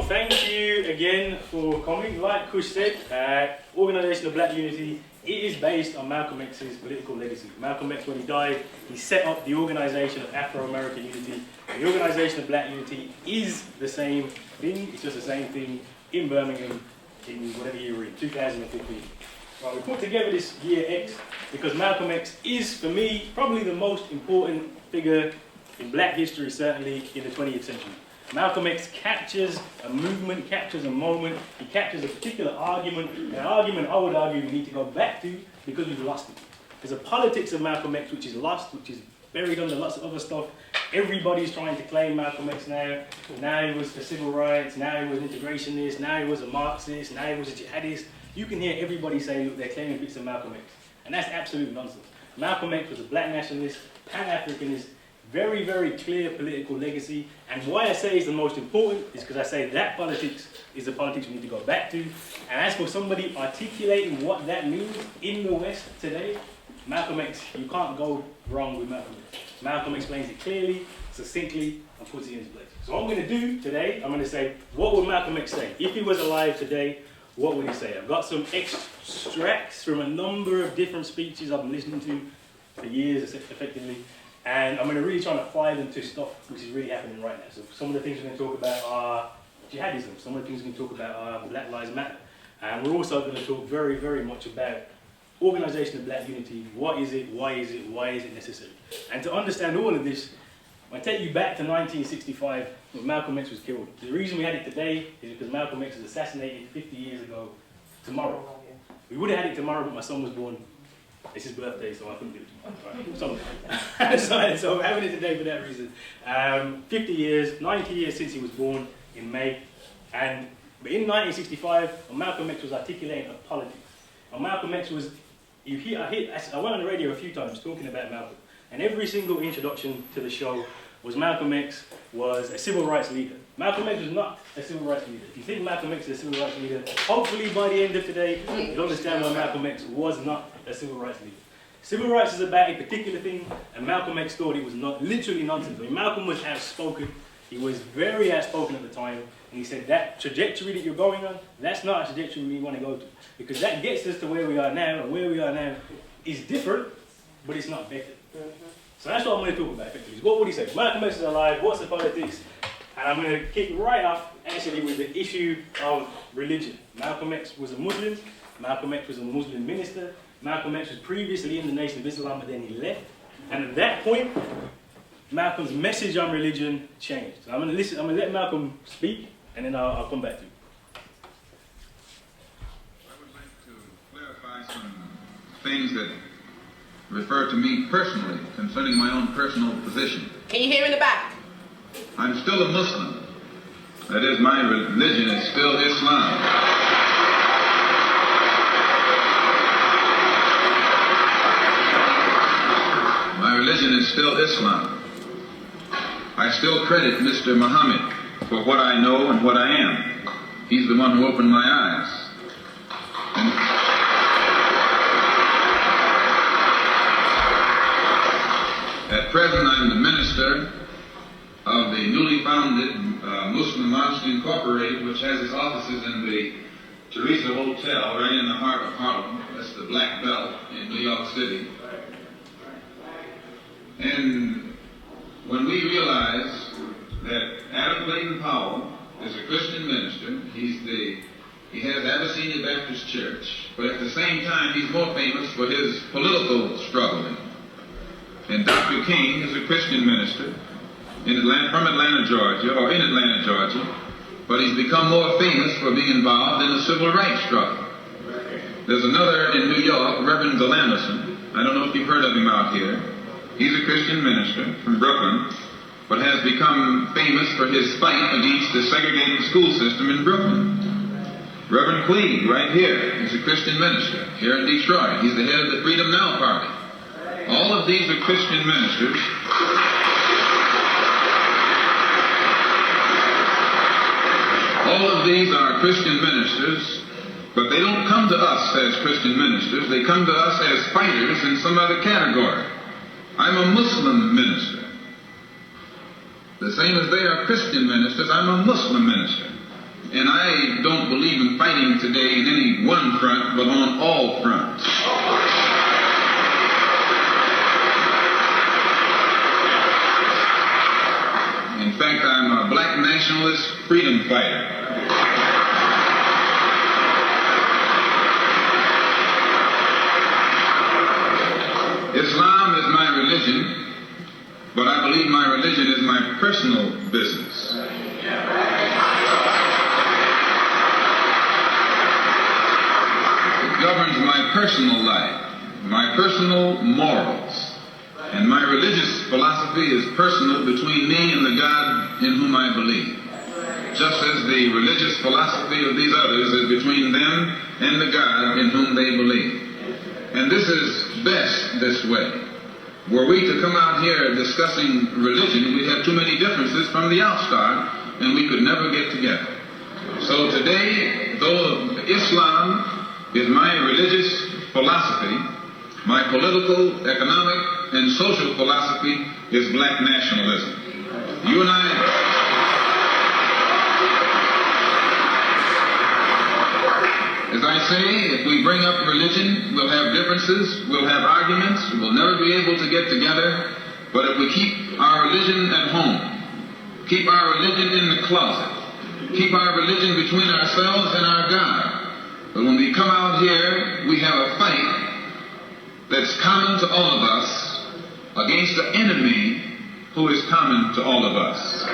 thank you again for coming. Like Kush said, Organisation of Black Unity, it is based on Malcolm X's political legacy. Malcolm X, when he died, he set up the Organisation of Afro-American Unity. The Organisation of Black Unity is the same thing, it's just the same thing in Birmingham in whatever year we're in, 2015. Right, we put together this year X because Malcolm X is, for me, probably the most important figure in black history, certainly in the 20th century. Malcolm X captures a movement, captures a moment, he captures a particular argument, an argument I would argue we need to go back to because we've lost it. There's a politics of Malcolm X which is lost, which is buried under lots of other stuff. Everybody's trying to claim Malcolm X now. Now he was for civil rights, now he was an integrationist, now he was a Marxist, now he was a jihadist. You can hear everybody say, look, they're claiming bits of Malcolm X. And that's absolute nonsense. Malcolm X was a black nationalist, Pan-Africanist, very, very clear political legacy. And why I say it's the most important is because I say that politics is the politics we need to go back to. And as for somebody articulating what that means in the West today, Malcolm X, you can't go wrong with Malcolm X. Malcolm explains it clearly, succinctly, and puts it into place. So what I'm going to do today, I'm going to say, what would Malcolm X say? If he was alive today, what would he say? I've got some extracts from a number of different speeches I've been listening to for years, effectively. And I'm going to really try to apply them to stuff which is really happening right now. So some of the things we're going to talk about are jihadism. Some of the things we're going to talk about are Blacklivesmatter. And we're also going to talk very, very much about Organisation of Black Unity. What is it? Why is it? Why is it necessary? And to understand all of this, I take you back to 1965 when Malcolm X was killed. The reason we had it today is because Malcolm X was assassinated 50 years ago tomorrow. We would have had it tomorrow, but my son was born. It's his birthday, so I couldn't do it tomorrow. Right. So we're having it today for that reason. 50 years, 90 years since he was born in May. But in 1965, Malcolm X was articulating a politics. Malcolm X was, I went on the radio a few times talking about Malcolm. And every single introduction to the show was Malcolm X was a civil rights leader. Malcolm X was not a civil rights leader. If you think Malcolm X is a civil rights leader, hopefully by the end of today, you'll understand why Malcolm X was not a civil rights leader. Civil rights is about a particular thing, and Malcolm X thought it was not literally nonsense. I mean, Malcolm was outspoken. He was very outspoken at the time, and he said that trajectory that you're going on, that's not a trajectory we want to go to, because that gets us to where we are now, and where we are now is different, but it's not better. So that's what I'm going to talk about effectively. What would he say? Malcolm X is alive, what's the politics? And I'm going to kick right off actually with the issue of religion. Malcolm X was a Muslim, Malcolm X was a Muslim minister, Malcolm X was previously in the Nation of Islam, but then he left. And at that point, Malcolm's message on religion changed. So I'm going to let Malcolm speak, and then I'll come back to you. I would like to clarify some things that refer to me personally, concerning my own personal position. Can you hear in the back? I'm still a Muslim. That is, my religion is still Islam. My religion is still Islam. I still credit Mr. Muhammad for what I know and what I am. He's the one who opened my eyes. At present, I'm the minister of the newly founded Muslim Mosque Incorporated, which has its offices in the Teresa Hotel right in the heart of Harlem. That's the Black Belt in New York City. And when we realize that Adam Clayton Powell is a Christian minister, he has Abyssinia Baptist Church, but at the same time he's more famous for his political struggling. And Dr. King is a Christian minister from Atlanta, Georgia, but he's become more famous for being involved in the civil rights struggle. There's another in New York, Reverend Galanderson. I don't know if you've heard of him out here. He's a Christian minister from Brooklyn, but has become famous for his fight against the segregated school system in Brooklyn. Reverend Queen, right here, is a Christian minister here in Detroit. He's the head of the Freedom Now Party. All of these are Christian ministers. All of these are Christian ministers, but they don't come to us as Christian ministers. They come to us as fighters in some other category. I'm a Muslim minister. The same as they are Christian ministers, I'm a Muslim minister. And I don't believe in fighting today in any one front, but on all fronts. In fact, I'm a black nationalist freedom fighter. Islam is my religion, but I believe my religion is my personal business. It governs my personal life, my personal morals, and my religious philosophy is personal between me and the God in whom I believe, just as the religious philosophy of these others is between them and the God in whom they believe. And this is best this way. Were we to come out here discussing religion, we'd have too many differences from the outstart, and we could never get together. So today, though Islam is my religious philosophy, my political, economic, and social philosophy is black nationalism. You and I... As I say, if we bring up religion, we'll have differences, we'll have arguments, we'll never be able to get together. But if we keep our religion at home, keep our religion in the closet, keep our religion between ourselves and our God, but when we come out here, we have a fight that's common to all of us against the enemy who is common to all of us.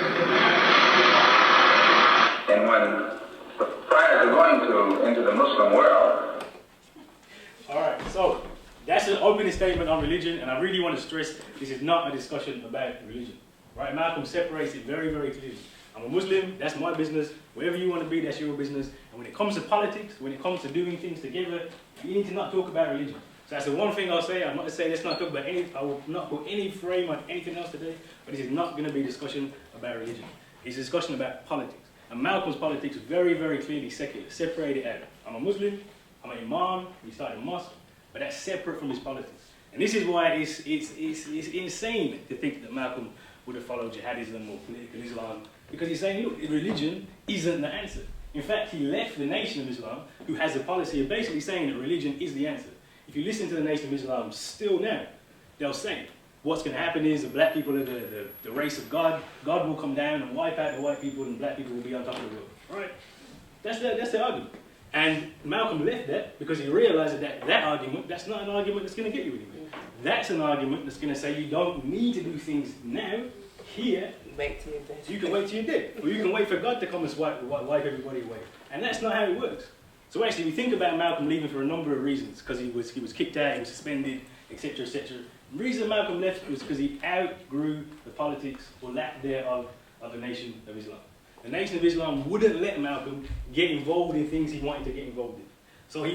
And when prior to going into the Muslim world. All right, so that's an opening statement on religion, and I really want to stress this is not a discussion about religion. Right? Malcolm separates it very, very clearly. I'm a Muslim, that's my business. Wherever you want to be, that's your business. And when it comes to politics, when it comes to doing things together, you need to not talk about religion. So that's the one thing I'll say. I'm not saying let's not talk about any, I will not put any frame on anything else today, but this is not going to be a discussion about religion. It's a discussion about politics. And Malcolm's politics very, very clearly secular, separated out. I'm a Muslim, I'm an imam, he started a mosque, but that's separate from his politics. And this is why it's insane to think that Malcolm would have followed jihadism or political Islam, because he's saying, look, religion isn't the answer. In fact, he left the Nation of Islam, who has a policy of basically saying that religion is the answer. If you listen to the Nation of Islam still now, they'll say, what's going to happen is the black people are the race of God. God will come down and wipe out the white people, and black people will be on top of the world. Right? That's the argument. And Malcolm left that because he realized that argument, that's not an argument that's going to get you anywhere. That's an argument that's going to say you don't need to do things now, here. Wait till you're dead. So you can wait till you're dead. Or you can wait for God to come and wipe everybody away. And that's not how it works. So actually, we think about Malcolm leaving for a number of reasons, because he was kicked out, he was suspended, etc., etc. The reason Malcolm left was because he outgrew the politics, or lack thereof, of the Nation of Islam. The Nation of Islam wouldn't let Malcolm get involved in things he wanted to get involved in. So he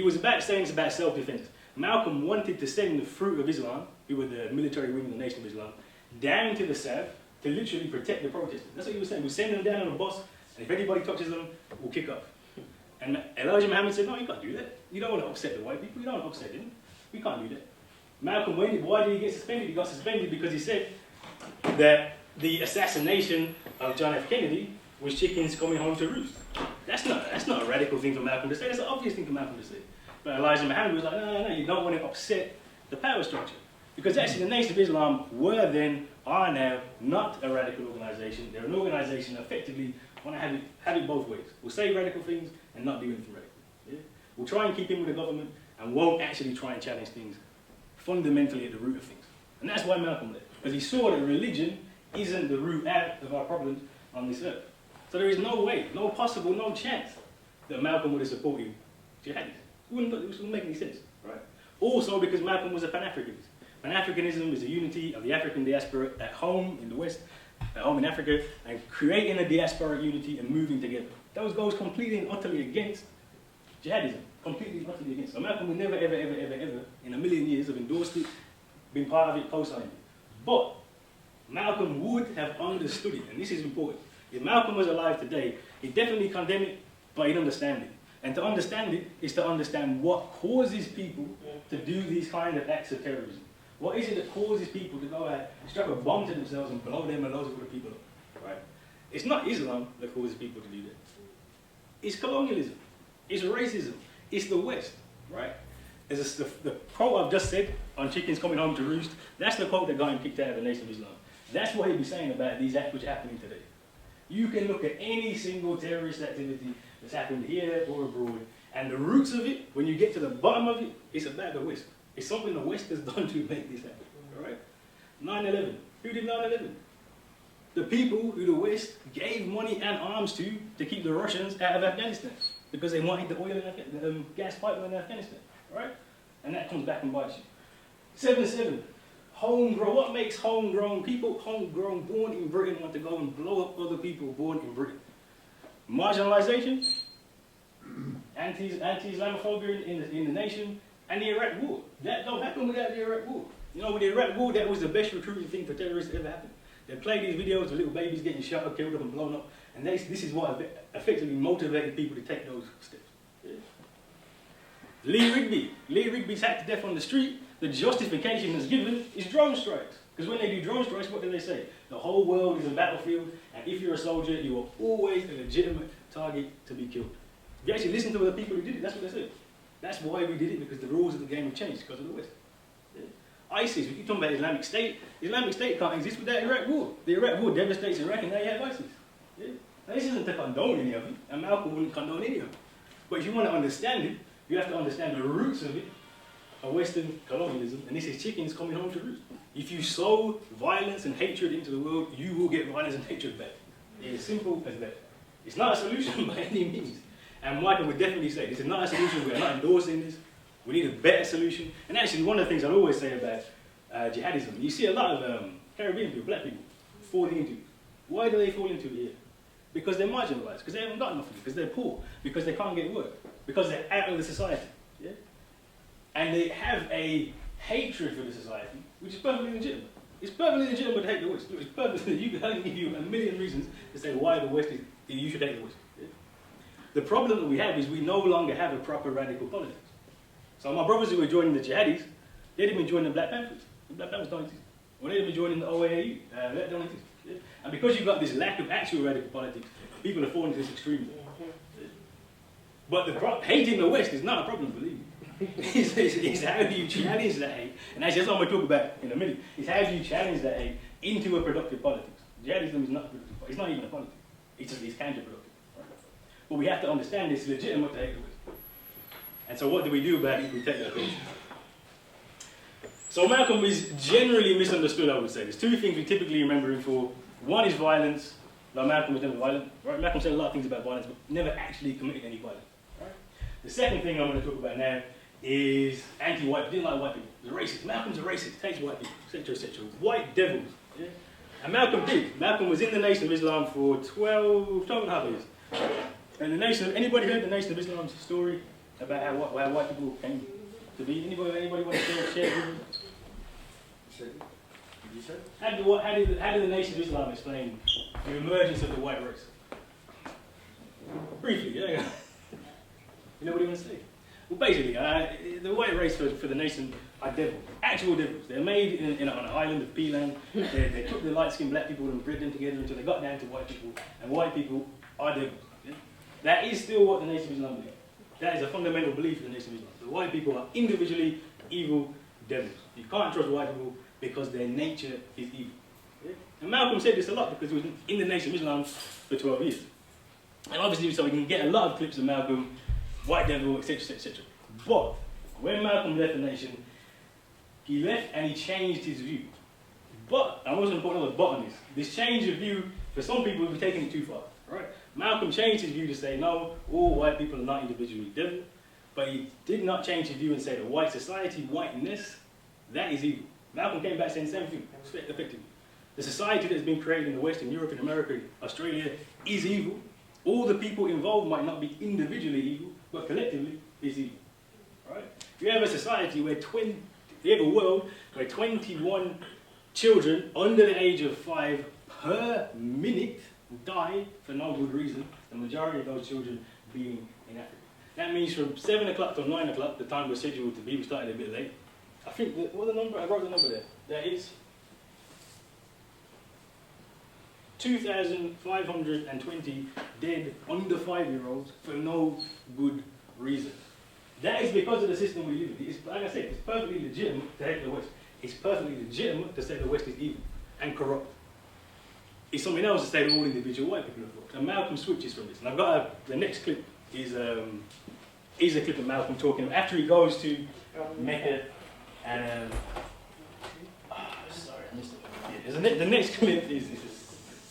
was about saying it's about self-defense. Malcolm wanted to send the fruit of Islam, who were the military wing of the Nation of Islam, down to the south to literally protect the protesters. That's what he was saying. We'll send them down on a bus, and if anybody touches them, we'll kick off. And Elijah Muhammad said, no, you can't do that. You don't want to upset the white people. You don't want to upset them. We can't do that. Malcolm, why did he get suspended? He got suspended because he said that the assassination of John F. Kennedy was chickens coming home to roost. That's not a radical thing for Malcolm to say. That's an obvious thing for Malcolm to say. But Elijah Muhammad was like, no, you don't want to upset the power structure. Because actually the Nation of Islam were then, are now, not a radical organisation. They're an organisation that effectively want to have it both ways. We'll say radical things and not do anything radical. Yeah? We'll try and keep in with the government and won't actually try and challenge things fundamentally at the root of things. And that's why Malcolm left. Because he saw that religion isn't the root out of our problems on this earth. So there is no way, no chance that Malcolm would have supported jihadis. It wouldn't make any sense, right? Also because Malcolm was a Pan-Africanist. Pan-Africanism is a unity of the African diaspora at home in the West, at home in Africa, and creating a diasporic unity and moving together. Those goes completely and utterly against jihadism. Completely and utterly against. So Malcolm would never, ever, ever, ever, ever, in a million years, have endorsed it, been part of it, co-signed it. But Malcolm would have understood it, and this is important. If Malcolm was alive today, he'd definitely condemn it, but he'd understand it. And to understand it is to understand what causes people to do these kind of acts of terrorism. What is it that causes people to go out, strap a bomb to themselves and blow them and loads of other people up, right? It's not Islam that causes people to do that. It's colonialism. It's racism. It's the West, right? The quote I've just said on chickens coming home to roost, that's the quote that got him kicked out of the Nation of Islam. That's what he'd be saying about these acts which are happening today. You can look at any single terrorist activity that's happened here or abroad, and the roots of it, when you get to the bottom of it, it's about the West. It's something the West has done to make this happen, all right? 9/11. Who did 9/11? The people who the West gave money and arms to keep the Russians out of Afghanistan because they wanted the oil and gas pipeline in Afghanistan, right? And that comes back and bites you. 7/7. Homegrown. What makes homegrown people, homegrown, born in Britain, want to go and blow up other people born in Britain? Marginalisation, anti-Islamophobia in the nation, and the Iraq War. That don't happen without the Iraq War. You know, with the Iraq War, that was the best recruiting thing for terrorists that ever happened. They play these videos of little babies getting shot up, killed up, and blown up, and this is what effectively motivated people to take those steps. Yeah. Lee Rigby's hacked to death on the street. The justification that's given is drone strikes. Because when they do drone strikes, what do they say? The whole world is a battlefield, and if you're a soldier, you are always a legitimate target to be killed. If you actually listen to the people who did it, that's what they said. That's why we did it, because the rules of the game have changed because of the West. Yeah. ISIS, we keep talking about Islamic State. Islamic State can't exist without the Iraq War. The Iraq War devastates Iraq, and now you have ISIS. Yeah. Now this isn't to condone any of it, and Malcolm wouldn't condone any of it. But if you want to understand it, you have to understand the roots of it. Western colonialism, and this is chickens coming home to roost. If you sow violence and hatred into the world, you will get violence and hatred back. It's as simple as that. It's not a solution by any means. And Michael would definitely say, this is not a solution, we are not endorsing this. We need a better solution. And actually, one of the things I always say about jihadism, you see a lot of Caribbean people, black people, falling into it. Why do they fall into it here? Because they're marginalised, because they haven't got nothing, because they're poor, because they can't get work, because they're out of the society. Yeah? And they have a hatred for the society, which is perfectly legitimate. It's perfectly legitimate to hate the West. It's perfectly, I can give you a million reasons to say why the West you should hate the West. Yeah? The problem that we have is we no longer have a proper radical politics. So my brothers who were joining the jihadis, they'd have been joining the Black Panthers. The Black Panthers don't exist. Or they'd have been joining the OAU. That don't exist. Yeah? And because you've got this lack of actual radical politics, people are falling into this extremism. Yeah? But hating the West is not a problem, believe me. It's how do you challenge that hate, and that's just what I'm going to talk about in a minute. It's how do you challenge that hate into a productive politics. Jihadism is not productive. It's not even a politics. It's counterproductive. Right? But we have to understand it's legitimate to hate the West. And so what do we do about it if we take that approach? So Malcolm is generally misunderstood, I would say. There's two things we typically remember him for. One is violence. Now Malcolm was never violent. Right? Malcolm said a lot of things about violence, but never actually committed any violence. Right? The second thing I'm going to talk about now is anti-white, didn't like white people. He's a racist. Malcolm's a racist, hates white people, etc., etc. White devils. Yeah? And Malcolm did. Malcolm was in the Nation of Islam for 12 and a half years. And the Nation, anybody heard the Nation of Islam's story about how white people came to be? Anybody want to share it with me? How did the Nation of Islam explain the emergence of the white race? Briefly, yeah. You know what he wants to say? Well, basically, the white race for the nation are devils, actual devils. They're made on an island of Peeland. They took the light-skinned black people and bred them together until they got down to white people, and white people are devils. Yeah? That is still what the Nation of Islam believes. That is a fundamental belief in the Nation of Islam. The white people are individually evil devils. You can't trust white people because their nature is evil. Yeah? And Malcolm said this a lot because he was in the Nation of Islam for 12 years. And obviously, so we can get a lot of clips of Malcolm, white devil, etc., etc. But when Malcolm left the nation, he left and he changed his view. But, I wasn't going to put another but on this. This change of view, for some people, we're taking it too far. Right? Malcolm changed his view to say, no, all white people are not individually devil. But he did not change his view and say the white society, whiteness, that is evil. Malcolm came back saying the same thing, effectively. The society that's been created in the West, in Europe, in America, Australia, is evil. All the people involved might not be individually evil, but collectively is evil. Right? You have a society where you have a world where 21 children under the age of 5 per minute die for no good reason, the majority of those children being in Africa. That means from 7 o'clock till 9 o'clock, the time we're scheduled to be, we started a bit late. I think, what the number? I wrote the number there. That is 2,520 dead under 5-year-olds for no good reason. That is because of the system we live in. It's, like I said, it's perfectly legitimate to hate the West. It's perfectly legitimate to say the West is evil and corrupt. It's something else to say that all individual white people are corrupt. And Malcolm switches from this. And I've got the next clip is a clip of Malcolm talking after he goes to Mecca and sorry, I missed it. Yeah, the next clip is the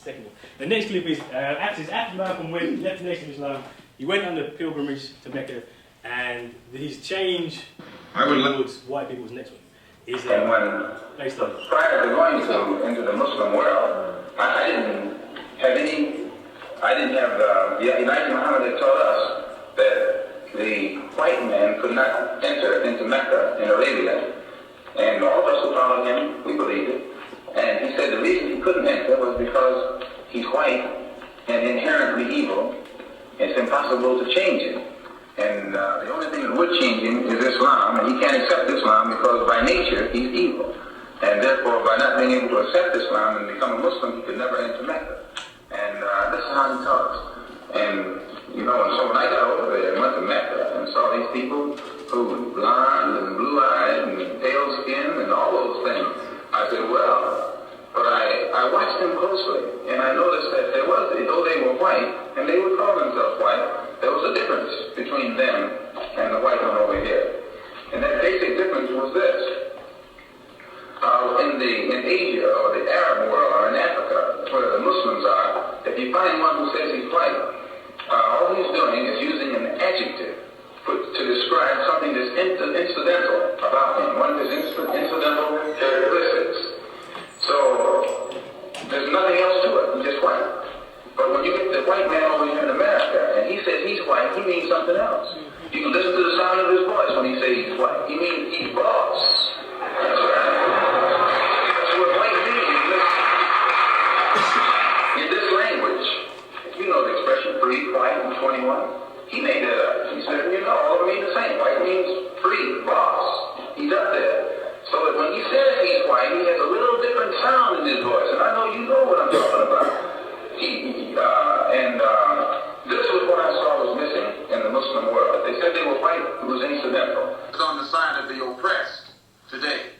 second one. The next clip is after Malcolm left the Nation of Islam, he went on the pilgrimage to Mecca, and his change towards white people was the next one. Is based on prior to going into the Muslim world, I didn't have the Elijah Muhammad had taught us that the white man could not enter into Mecca in Arabia, and all of us who followed him, we believed it. And he said the reason he couldn't enter was because he's white and inherently evil. It's impossible to change him. And the only thing that would change him is Islam, and he can't accept Islam because by nature he's evil. And therefore, by not being able to accept Islam and become a Muslim, he could never enter Mecca. And this is how he taught us. And, you know, and so when I got over there and went to Mecca and saw these people who were blonde and blue-eyed and pale skin and all those things, I said, well, but I watched them closely, and I noticed that there was, though they were white, and they would call themselves white, there was a difference between them and the white one over here. And that basic difference was this. In Asia or the Arab world or in Africa, where the Muslims are, if you find one who says he's white, all he's doing is using an adjective to describe something that's incidental about him, one of his incidental characteristics. So there's nothing else to it, he's just white. But when you get the white man over here in America and he says he's white, he means something else. You can listen to the sound of his voice when he says he's white. He means he's boss. That's right. That's what white means. In this language, you know the expression free, white, and 21. He made that up. He said, you know, all of them mean the same. White means free, boss. He's up there. So that when he says he's white, he has a little different sound in his voice. And I know you know what I'm talking about. This was what I saw was missing in the Muslim world. They said they were white, it was incidental. It's on the side of the oppressed today.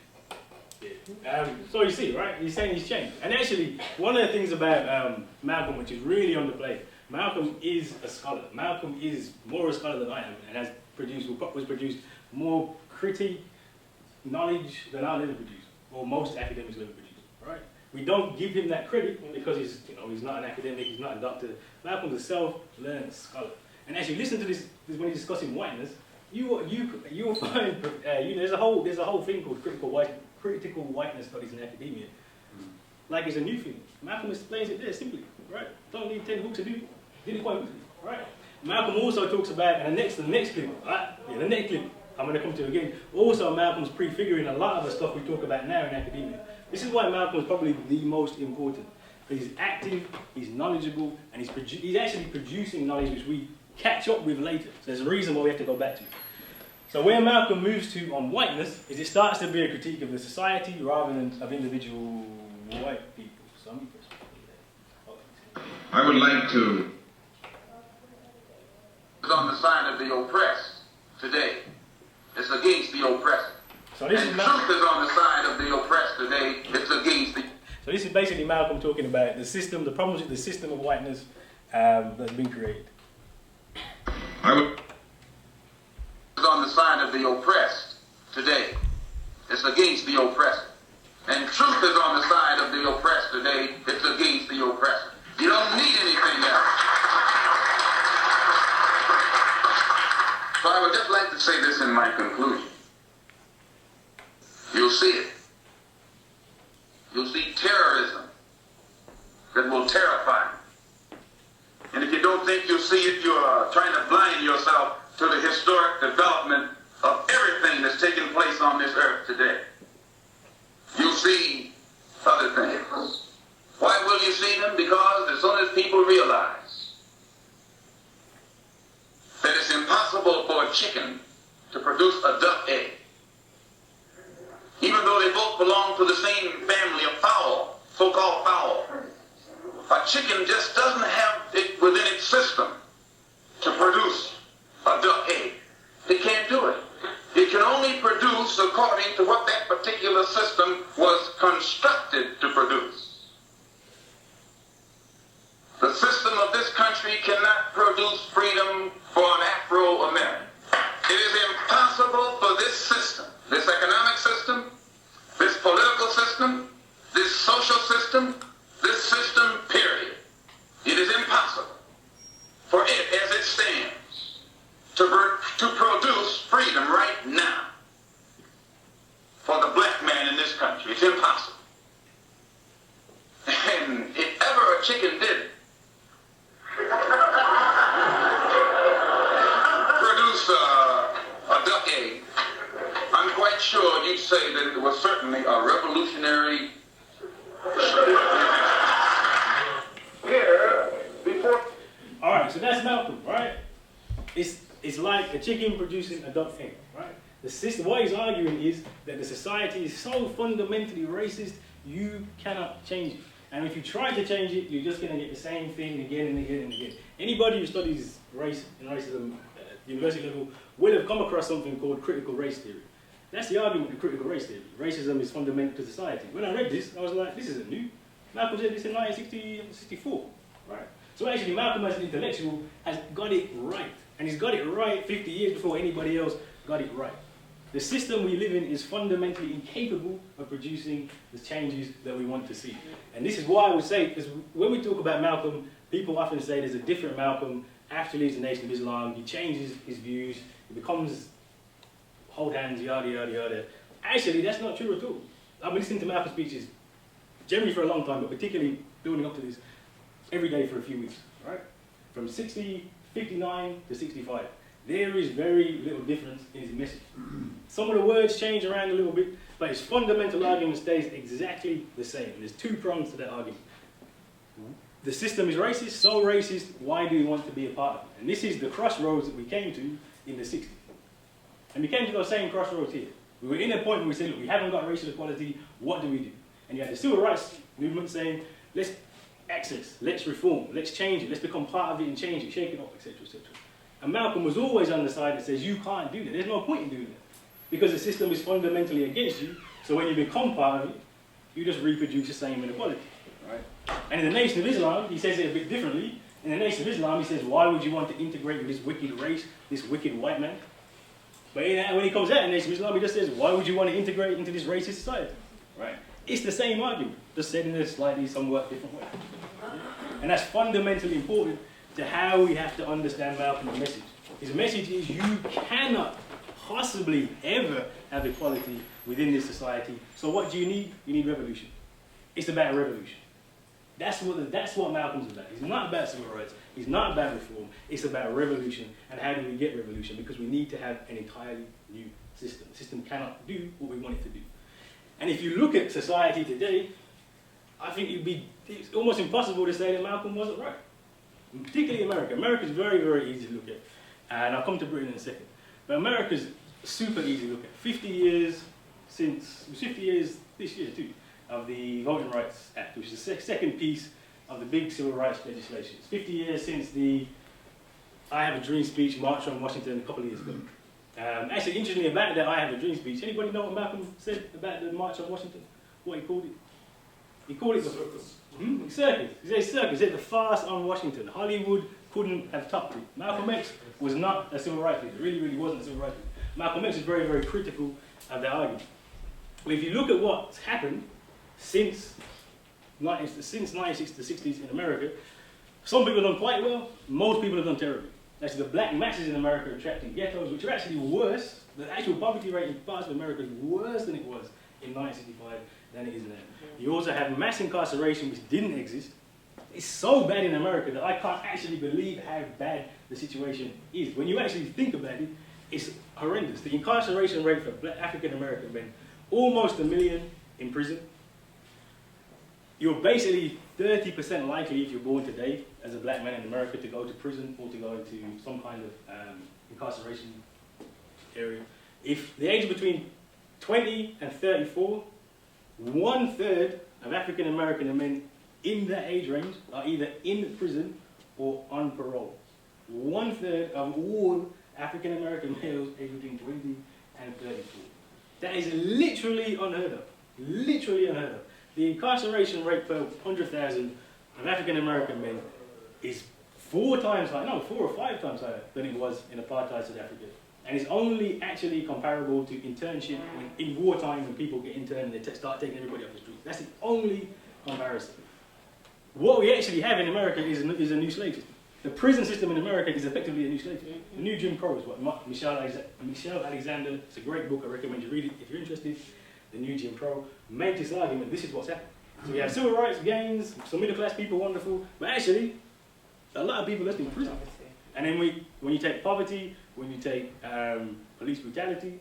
So you see, right? He's saying he's changed. And actually, one of the things about Malcolm, which is really underplayed, Malcolm is a scholar. Malcolm is more a scholar than I am, and was produced more critique, knowledge than I'll ever produce, or most academics will ever produce, right? We don't give him that credit because he's not an academic, he's not a doctor. Malcolm's a self-learned scholar. And actually, listen to this when he's discussing whiteness. You will find there's a whole thing called critical whiteness studies in academia. Like it's a new thing. Malcolm explains it there simply, right? Don't need 10 hooks to do it quite quickly, right? Malcolm also talks about, and the next clip, right? Yeah, the next clip I'm going to come to again. Also, Malcolm's prefiguring a lot of the stuff we talk about now in academia. This is why Malcolm is probably the most important. Because he's active, he's knowledgeable, and he's actually producing knowledge which we catch up with later. So there's a reason why we have to go back to it. So where Malcolm moves to on whiteness is it starts to be a critique of the society rather than of individual white people. I would like to... It's on the side of the oppressed today. It's against the oppressor. So this and truth is on the side of the oppressed today. It's against the... So this is basically Malcolm talking about the system, the problems with the system of whiteness that's been created. It's on the side of the oppressed today. It's against the oppressor. And truth is on the side of the oppressed today. It's against the oppressor. You don't need anything else. So I would just like to say this in my conclusion. You'll see it. You'll see terrorism that will terrify you. And if you don't think you'll see it, you're trying to blind yourself to the historic development of everything that's taking place on this earth today. You'll see other things. Why will you see them? Because as soon as people realize that it's impossible for a chicken to produce a duck egg, even though they both belong to the same family of fowl, so-called fowl. A chicken just doesn't have it within its system to produce a duck egg. It can't do it. It can only produce according to what that particular system was constructed to produce. The system of this country cannot produce freedom for an Afro-American. It is impossible for this system, this economic system, this political system, this social system, this system, period. It is impossible for it, as it stands, to produce freedom right now for the black man in this country. It's impossible. And if ever a chicken did produce a duck egg, I'm quite sure you'd say that it was certainly a revolutionary here before. All right, so that's Malcolm, right? It's like a chicken producing a duck egg, right? The system, what he's arguing is that the society is so fundamentally racist, you cannot change it. And if you try to change it, you're just going to get the same thing again and again and again. Anybody who studies race and racism at university level will have come across something called critical race theory. That's the argument with critical race theory. Racism is fundamental to society. When I read this, I was like, this isn't new. Malcolm said this in 1964, right? So actually, Malcolm as an intellectual has got it right. And he's got it right 50 years before anybody else got it right. The system we live in is fundamentally incapable of producing the changes that we want to see. And this is why I would say, because when we talk about Malcolm, people often say there's a different Malcolm after he leaves the Nation of Islam, he changes his views, he becomes hold hands, yada, yada, yada. Actually, that's not true at all. I've been listening to Malcolm's speeches generally for a long time, but particularly building up to this every day for a few weeks, right? From 59 to 65. There is very little difference in his message. Some of the words change around a little bit, but his fundamental argument stays exactly the same. And there's two prongs to that argument. The system is racist, so racist, why do we want to be a part of it? And this is the crossroads that we came to in the 60s. And we came to those same crossroads here. We were in a point where we said, look, we haven't got racial equality, what do we do? And you had the civil rights movement saying, let's access, let's reform, let's change it, let's become part of it and change it, shake it up, etc., etc. And Malcolm was always on the side that says, you can't do that. There's no point in doing that. Because the system is fundamentally against you, so when you become part of it, you just reproduce the same inequality. Right? And in the Nation of Islam, he says it a bit differently. In the Nation of Islam, he says, why would you want to integrate with this wicked race, this wicked white man? But when he comes out in the Nation of Islam, he just says, why would you want to integrate into this racist society? Right? It's the same argument, just said in a slightly somewhat different way. And that's fundamentally important to how we have to understand Malcolm's message. His message is you cannot possibly ever have equality within this society. So what do you need? You need revolution. It's about revolution. That's what Malcolm's about. He's not about civil rights. He's not about reform. It's about revolution. And how do we get revolution? Because we need to have an entirely new system. The system cannot do what we want it to do. And if you look at society today, I think it's almost impossible to say that Malcolm wasn't right. Particularly America. America's very, very easy to look at. And I'll come to Britain in a second. But America's super easy to look at. 50 years since, 50 years this year too, of the Voting Rights Act, which is the second piece of the big civil rights legislation. It's 50 years since the I Have a Dream speech march on Washington a couple of years ago. Actually, interestingly about that I Have a Dream speech, anybody know what Malcolm said about the march on Washington? What he called it? He called it the circus. Circus. He said circus. He said the farce on Washington. Hollywood couldn't have topped it. Malcolm X was not a civil rights leader. Really, really wasn't a civil rights leader. Malcolm X is very, very critical of that argument. But if you look at what's happened since 1960s to 60s in America, some people have done quite well. Most people have done terribly. Actually, the black masses in America are trapped in ghettos, which are actually worse. The actual poverty rate in parts of America is worse than it was in 1965 than it is now. You also have mass incarceration, which didn't exist. It's so bad in America that I can't actually believe how bad the situation is. When you actually think about it, it's horrendous. The incarceration rate for black African American men, almost 1 million in prison. You're basically 30% likely, if you're born today, as a black man in America, to go to prison or to go into some kind of incarceration area. If the age between 20 and 34, 1/3 of African American men in that age range are either in prison or on parole. 1/3 of all African American males aged between 20 and 34. That is literally unheard of. Literally unheard of. The incarceration rate per 100,000 of African American men is 4 times higher, no, 4 or 5 times higher than it was in apartheid South Africa. And it's only actually comparable to internship in wartime when people get interned and they start taking everybody off the street. That's the only comparison. What we actually have in America is a new slave system. The prison system in America is effectively a new slave system. The new Jim Crow is what Michelle Alexander, it's a great book, I recommend you read it if you're interested. The new Jim Crow made this argument, this is what's happened. So we have civil rights gains, some middle class people, wonderful, but actually, a lot of people left in prison. And then when you take poverty, when you take police brutality,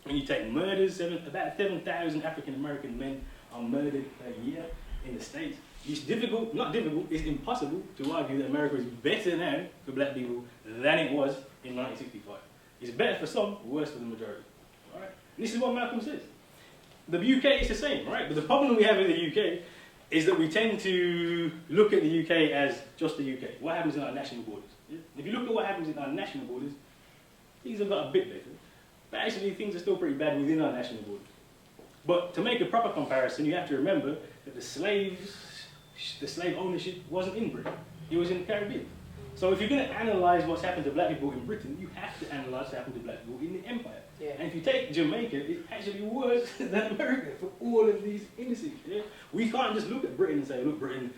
when you take murders, about 7,000 African American men are murdered a year in the States. It's difficult, not difficult, it's impossible to argue that America is better now for black people than it was in 1965. It's better for some, worse for the majority. All right? This is what Malcolm says. The UK is the same, right? But the problem we have in the UK is that we tend to look at the UK as just the UK. What happens in our national borders? Yeah? If you look at what happens in our national borders, things have got a bit better. But actually, things are still pretty bad within our national borders. But to make a proper comparison, you have to remember that the slave ownership wasn't in Britain. It was in the Caribbean. So if you're going to analyse what's happened to black people in Britain, you have to analyse what happened to black people in the Empire. Yeah. And if you take Jamaica, it's actually worse than America for all of these indices. Yeah? We can't just look at Britain and say, look, Britain,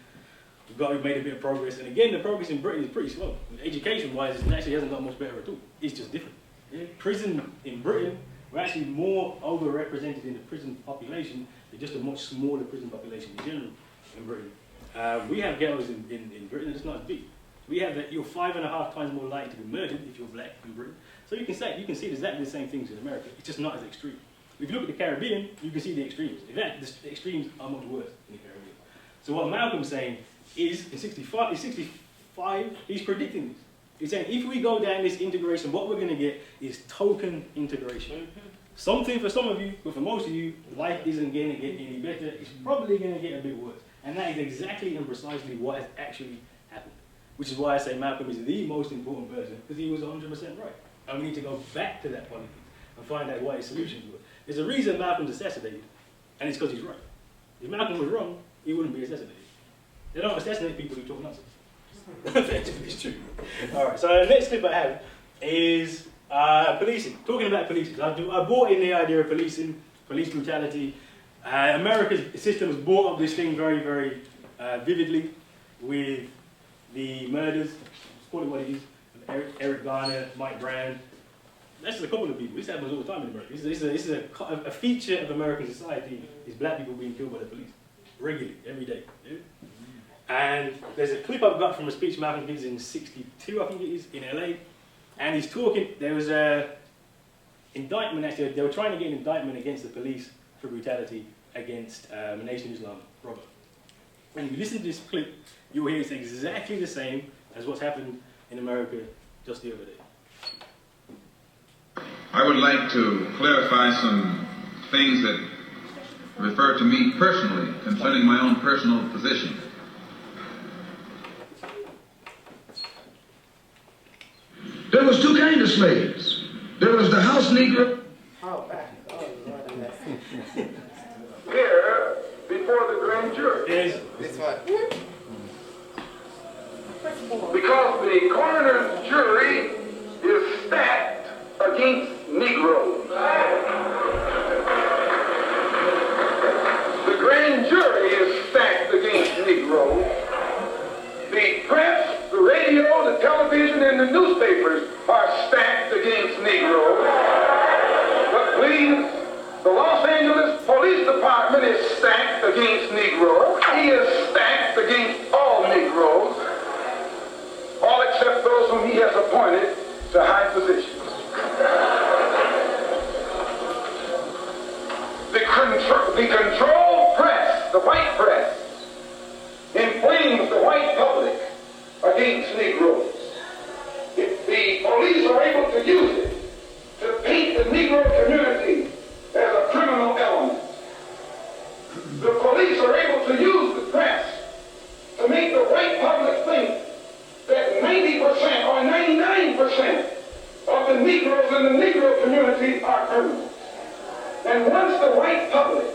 we've made a bit of progress. And again, the progress in Britain is pretty slow. Education-wise, it actually hasn't got much better at all. It's just different. Yeah? Prison in Britain, we're actually more overrepresented in the prison population than just a much smaller prison population in general in Britain. We have ghettos in Britain that's not as big. We have that you're 5.5 times more likely to be murdered if you're black in Britain. So you can see exactly the same things in America. It's just not as extreme. If you look at the Caribbean, you can see the extremes. In fact, the extremes are much worse in the Caribbean. So what Malcolm's saying is, in 65, he's predicting this. He's saying if we go down this integration, what we're going to get is token integration. Something for some of you, but for most of you, life isn't going to get any better. It's probably going to get a bit worse. And that is exactly and precisely what has actually happened. Which is why I say Malcolm is the most important person, because he was 100% right. And we need to go back to that politics and find out what his solutions were. There's a reason Malcolm's assassinated, and it's because he's right. If Malcolm was wrong, he wouldn't be assassinated. They don't assassinate people who talk nonsense. Effectively, it's true. All right, so the next clip I have is policing. Talking about policing. I brought in the idea of policing, police brutality. America's system has brought up this thing very, very vividly with the murders, let's call it what it is, Eric Garner, Mike Brown. That's just a couple of people. This happens all the time in America. This is a feature of American society, is black people being killed by the police. Regularly, every day. Yeah? And there's a clip I've got from a speech Malcolm gives in 62, I think it is, in LA. And he's talking, there was an indictment actually, they were trying to get an indictment against the police for brutality against a Nation of Islam robber. And if you listen to this clip, you'll hear it's exactly the same as what's happened in America just the other day. I would like to clarify some things that refer to me personally concerning my own personal position. There was 2 kinds of slaves. There was the house Negro. Here, before the grand jury. This one. Because the coroner's jury is stacked against Negroes. The grand jury is stacked against Negroes. The press, the radio, the television, and the newspapers are stacked against Negroes. But please, the Los Angeles Police Department is stacked against Negroes. He is stacked against all Negroes, all except those whom he has appointed to high positions. The controlled press, the white press, inflames the white public against Negroes. If the police are able to use it to paint the Negro community as a criminal element, the police are able to use the press make the white public think that 90% or 99% of the Negroes in the Negro community are criminals. And once the white public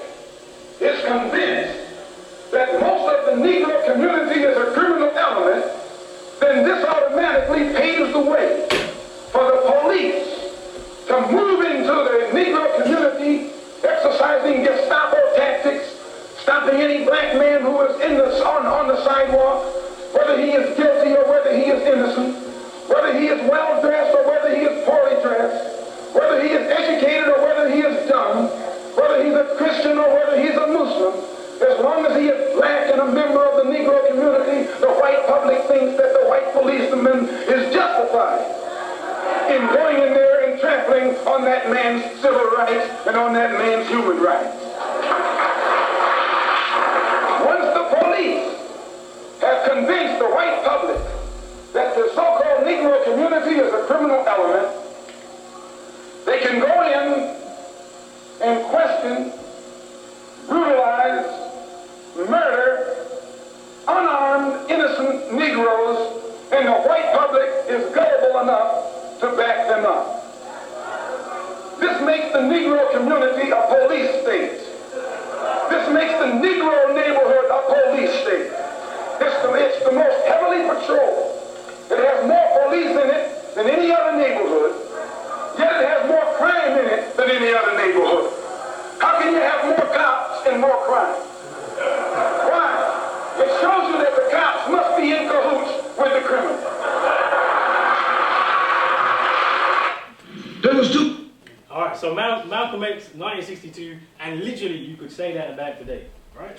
is convinced that most of the Negro community is a criminal element, then this automatically paves the way for the police to move into the Negro community, exercising Gestapo tactics, stopping any black man who is on the sidewalk, whether he is guilty or whether he is innocent, whether he is well dressed or whether he is poorly dressed, whether he is educated or whether he is dumb, whether he's a Christian or whether he's a Muslim. As long as he is black and a member of the Negro community, the white public thinks that the white policeman is justified in going in there and trampling on that man's civil rights and on that man's human rights. Once the police have convinced the white public that the so-called Negro community is a criminal element, they can go in and question, brutalize, murder unarmed, innocent Negroes, and the white public is gullible enough to back them up. This makes the Negro community a police state. This makes the Negro neighborhood a police state. It's the most heavily patrolled. It has more police in it than any other neighborhood, yet it has more crime in it than any other neighborhood. How can you have more cops and more crime? Why? It shows you that the cops must be in cahoots with the criminals. There was two. All right, so Malcolm X, 1962, and literally you could say that about today, right?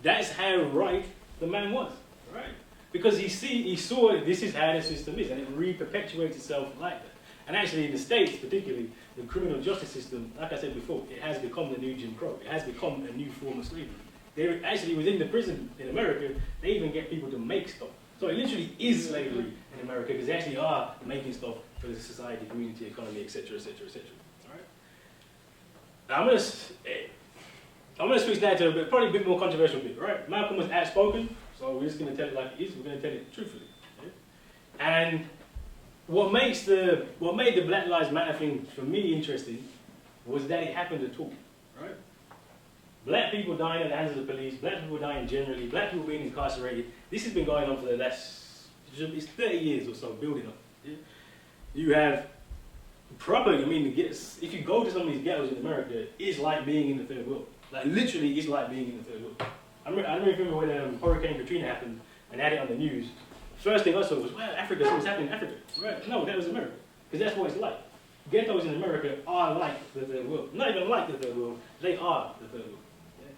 That's how right the man was, right? Because he saw this is how the system is, and it re-perpetuates itself like that. And actually in the States, particularly, the criminal justice system, like I said before, it has become the new Jim Crow. It has become a new form of slavery. They actually, within the prison in America, they even get people to make stuff. So it literally is slavery in America, because they actually are making stuff for the society, community, economy, etc., etc., etc. All right. Now I'm gonna switch now to probably a bit more controversial bit, right? Malcolm was outspoken, so we're just gonna tell it like it is. We're gonna tell it truthfully. Okay? And what made the Black Lives Matter thing for me interesting was that it happened at all, right? Black people dying at the hands of the police, black people dying generally, black people being incarcerated. This has been going on for the last, it's 30 years or so, building up. Yeah? You have probably, if you go to some of these ghettos in America, it's like being in the third world. Like literally, it's like being in the third world. I remember when Hurricane Katrina happened and had it on the news. First thing I saw was, well, Africa, something's happening in Africa. Right? No, that was America. Because that's what it's like. Ghettos in America are like the third world. Not even like the third world, they are the third world. Yeah?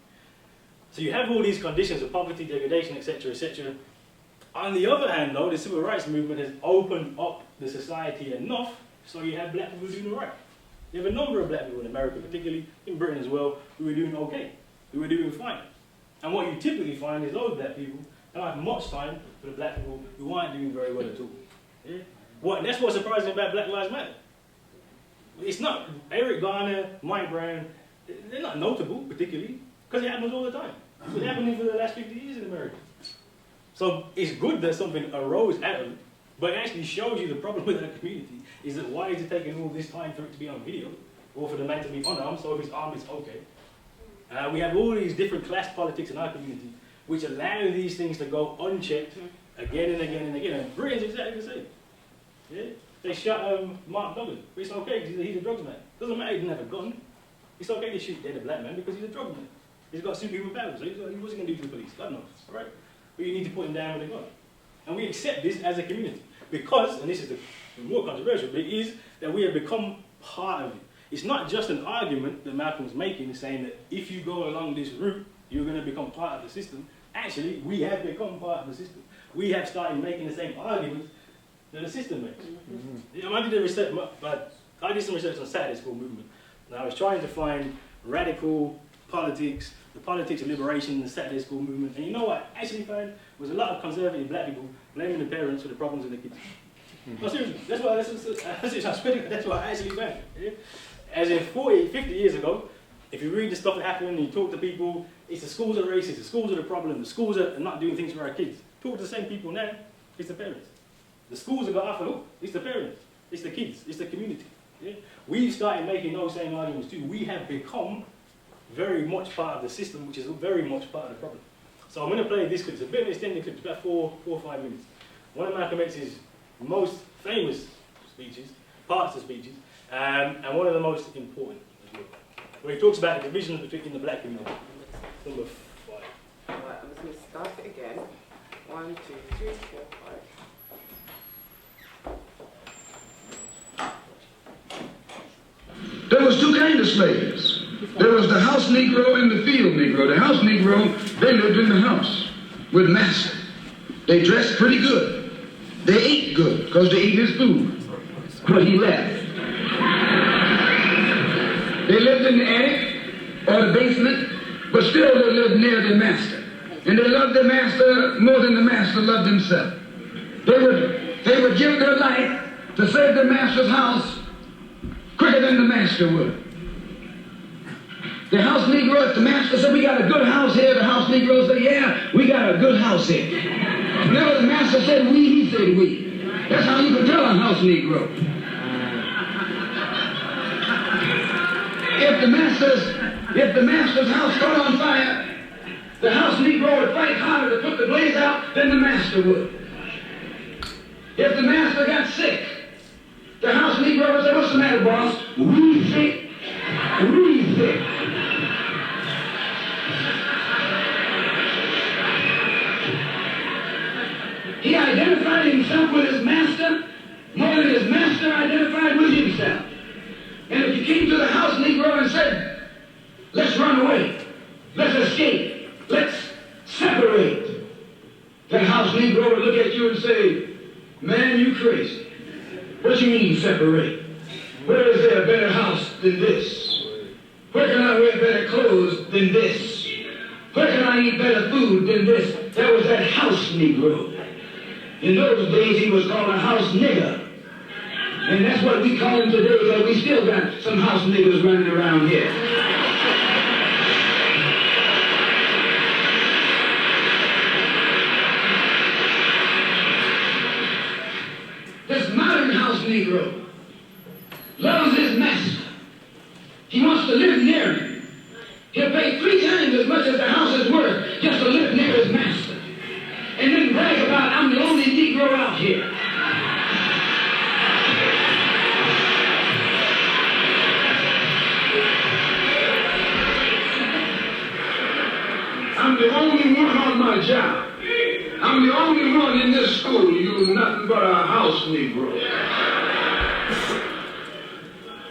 So you have all these conditions of poverty, degradation, etc., etc. On the other hand, though, the civil rights movement has opened up the society enough so you have black people doing the right. You have a number of black people in America, particularly in Britain as well, who are doing okay, who are doing fine. And what you typically find is those black people don't have much time for the black people who aren't doing very well at all. Yeah? That's what's surprising about Black Lives Matter. It's not Eric Garner, Mike Brown, they're not notable particularly, because it happens all the time. It's been happening for the last 50 years in America. So it's good that something arose out of it, but it actually shows you the problem with that community is that why is it taking all this time for it to be on video, or for the man to be unarmed, so if he's armed it's okay. We have all these different class politics in our community which allow these things to go unchecked again and again and again. And Britain's exactly the same. Yeah? They shot Mark Duggan, but it's okay because he's a drugs man. Doesn't matter he didn't have a gun. It's okay to shoot dead a black man because he's a drug man. He's got superhuman powers. So what's he going to do to the police? God knows, right? But you need to put him down with a gun. And we accept this as a community because, and this is the more controversial bit, is that we have become part of it. It's not just an argument that Malcolm's making, saying that if you go along this route, you're going to become part of the system. Actually, we have become part of the system. We have started making the same arguments that the system makes. I did some research on Saturday School movement. And I was trying to find radical politics, the politics of liberation in the Saturday School movement. And you know what I actually found was a lot of conservative black people blaming the parents for the problems in the kids. No, seriously, that's what I actually found. Yeah? As in 40, 50 years ago, if you read the stuff that happened and you talk to people, it's the schools are racist, the schools are the problem, the schools are not doing things for our kids. Talk to the same people now, it's the parents. The schools have got off the hook, it's the parents, it's the kids, it's the community. Yeah? We've started making those same arguments too. We have become very much part of the system, which is very much part of the problem. So I'm going to play this clip. It's a bit of an extended clip, it's about 4 or 5 minutes. One of Malcolm X's most famous speeches, parts of speeches, and one of the most important as well, where he talks about the divisions between the black community. Number 5. Alright, I'm just going to start it again. 1, 2, 3, 4, 5. There was two kinds of slaves. There was the house Negro and the field Negro. The house Negro, they lived in the house with master. They dressed pretty good. They ate good because they ate his food. But he left. They lived in the attic or the basement, but still they lived near their master. And they loved their master more than the master loved himself. They would give their life to save their master's house quicker than the master would. The house Negro, if the master said, we got a good house here, the house Negro said, yeah, we got a good house here. Whenever the master said we, he said we. That's how you can tell a house Negro. If the master's house caught on fire, the house Negro would fight harder to put the blaze out than the master would. If the master got sick, the house Negro would say, what's the matter, boss? We sick. We sick. He identified himself with his master more than his master identified with himself. And if you came to the house Negro and said, let's run away, let's escape, let's separate, that house Negro would look at you and say, man, you crazy. What do you mean separate? Where is there a better house than this? Where can I wear better clothes than this? Where can I eat better food than this? That was that house Negro. In those days, he was called a house nigger. And that's what we call him today, but we still got some house niggers running around here. This modern house Negro loves his master. He wants to live near him. He'll pay 3 times as much as the house is worth just to live near his master. And then brag about, I'm the only Negro out here. I'm the only one on my job. I'm the only one in this school. You're nothing but a house Negro.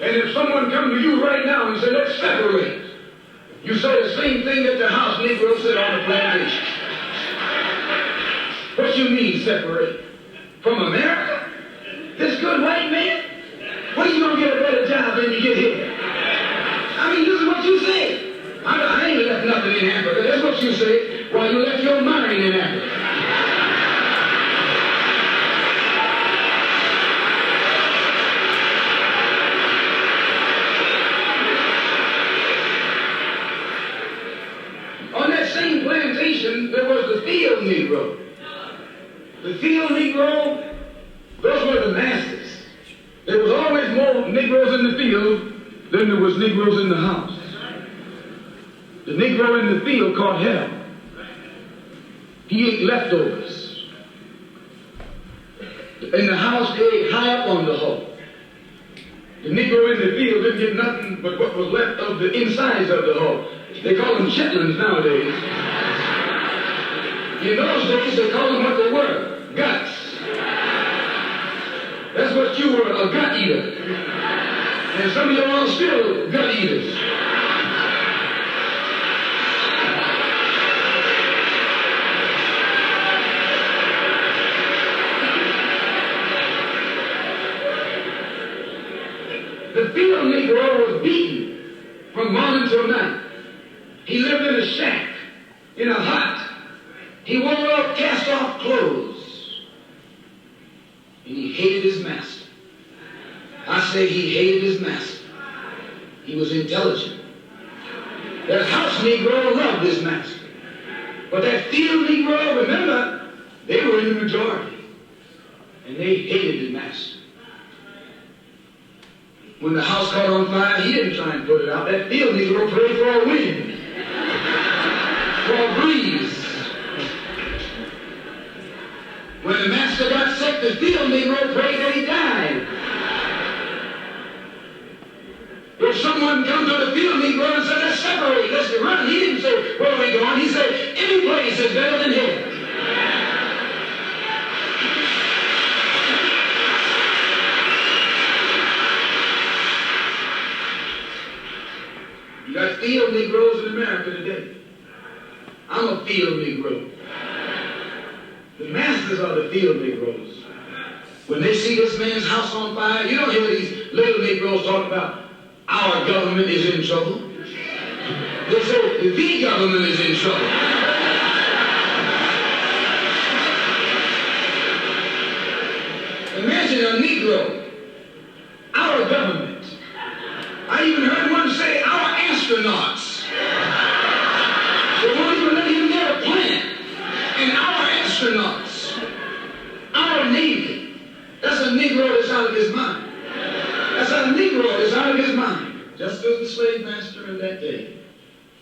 And if someone comes to you right now and say, let's separate, you say the same thing that the house Negro said on the plantation. What you mean separate? From America? This good white man? When are you going to get a better job than you get here? I mean, this is what you say. I ain't left nothing in Africa. That's what you say. While you left your mind in Africa. On that same plantation, there was the field Negro. The field Negro, those were the masters. There was always more Negroes in the field than there was Negroes in the house. The Negro in the field caught hell. He ate leftovers. In the house, they ate high up on the hole. The Negro in the field didn't get nothing but what was left of the insides of the hole. They call them chitlins nowadays. In those days, they called them what they were, guts. That's what you were, a gut eater. And some of you all still gut eaters. The field Negro was beaten from morning till night. He lived in a shack, in a hut. He wore off cast-off clothes. And he hated his master. I say he hated his master. He was intelligent. That house Negro loved his master. But that field Negro, remember, in the majority. And they hated the master. When the house caught on fire, he didn't try and put it out. That field Negro prayed for a wind, for a breeze. When the master got sick, the field Negro prayed that he died. If someone comes to the field Negro and said, let's separate, let's run, he didn't say, where are we going? He said, any place is better than here. You got field Negroes in America today. I'm a field Negro. The masters are the field Negroes. When they see this man's house on fire, you don't hear these little Negroes talk about our government is in trouble. They say the government is in trouble. Imagine a Negro, our government. I even heard one say our astronauts. They won't even let him get a plan. And our astronauts, our Navy, that's a Negro that's out of his mind. That's a Negro that's out of his mind. Just as the slave master in that day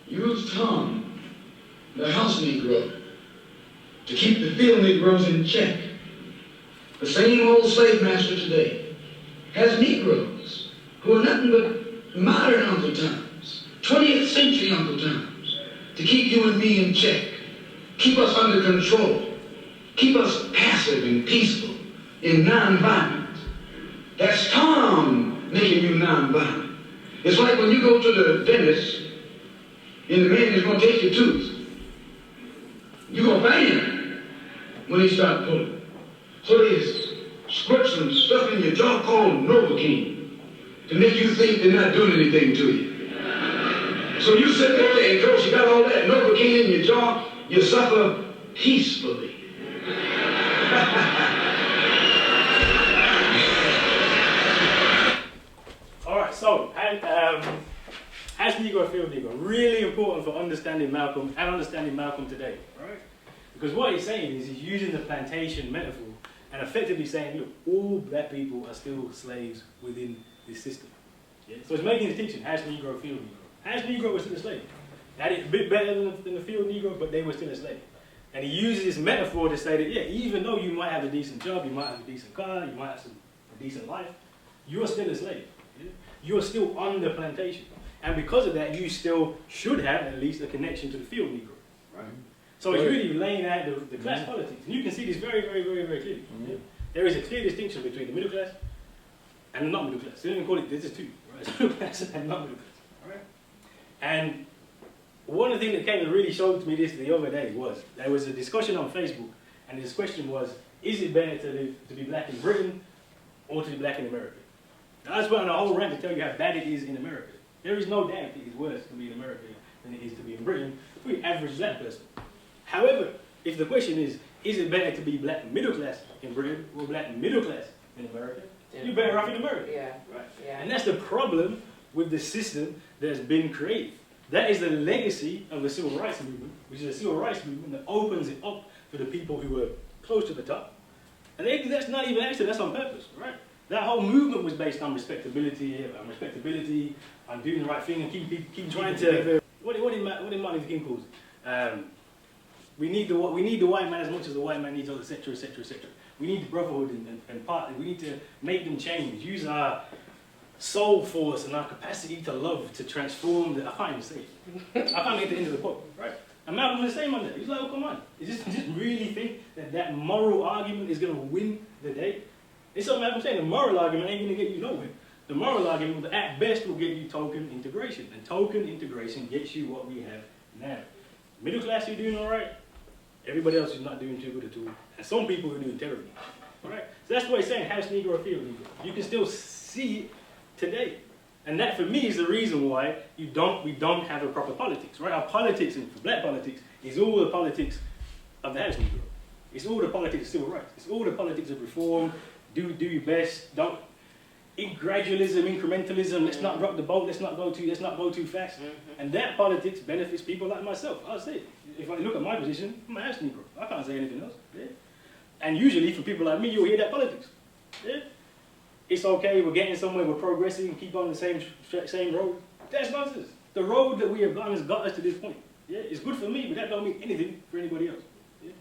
used Tom, the house Negro, to keep the field Negroes in check. The same old slave master today has Negroes who are nothing but modern Uncle Toms, 20th century Uncle Toms, to keep you and me in check, keep us under control, keep us passive and peaceful and non-violent. That's Tom making you non-violent. It's like when you go to the dentist and the man is going to take your tooth. You're going to find him when he starts pulling. So they squirt some stuff in your jaw called Novocaine to make you think they're not doing anything to you. So you sit there and coach, you got all that Novocaine in your jaw, you suffer peacefully. Alright, so, as Negro, field Negro, really important for understanding Malcolm and understanding Malcolm today, right? Because what he's saying is he's using the plantation metaphor and effectively saying, look, all black people are still slaves within this system. Yeah? So it's making a distinction, as Negro, field Negro. As Negro was still a slave. They had it a bit better than the field Negro, but they were still a slave. And he uses this metaphor to say that, yeah, even though you might have a decent job, you might have a decent car, you might have a decent life, you are still a slave. Yeah? You are still on the plantation. And because of that, you still should have at least a connection to the field Negro. Right? So it's really laying out the class politics. And you can see this very, very, very, very clearly. Yeah? There is a clear distinction between the middle class and the not middle class. They don't even call it, this is two, right? Middle class and not middle class. Right? And one of the things that came and really showed me this the other day was, there was a discussion on Facebook, and this question was, is it better to be black in Britain or to be black in America? Now, I just went on a whole rant to tell you how bad it is in America. There is no doubt it is worse to be in America than it is to be in Britain for the average black person. However, if the question is it better to be black middle class in Britain or black middle class in America, you're better off in America. Yeah. Right? Yeah. And that's the problem with the system that's been created. That is the legacy of the civil rights movement, which is a civil rights movement that opens it up for the people who were close to the top. And that's not even accident, that's on purpose, right? That whole movement was based on respectability, on doing the right thing, and keep trying to. What did Martin Luther King call it? We need the white man as much as the white man needs us, etc., etc., etc. We need the brotherhood and party. We need to make them change. Use our soul force and our capacity to love to transform. I can't even say it. I can't get to the end of the quote, right? And Malcolm was the same on that. He's like, oh, come on. Just really think that moral argument is going to win the day? It's something Malcolm's saying. The moral argument ain't going to get you nowhere. The moral argument, at best, will get you token integration. And token integration gets you what we have now. Middle class, you're doing all right. Everybody else is not doing too good at all. And some people are doing terribly. All right? So that's what he's saying, house Negro, field Negro. You can still see it today. And that, for me, is the reason why we don't have a proper politics. Right? Our politics, and for black politics, is all the politics of the house Negro. It's all the politics of civil rights. It's all the politics of reform. Do your best. Don't. Gradualism, incrementalism, let's not rock the boat, let's not go too fast. And that politics benefits people like myself. I'll say it. If I look at my position, I'm a house Negro. I can't say anything else. Yeah? And usually from people like me, you'll hear that politics. Yeah? It's okay, we're getting somewhere, we're progressing, keep on the same road. That's nonsense. The road that we have gone has got us to this point. Yeah? It's good for me, but that don't mean anything for anybody else. Yeah?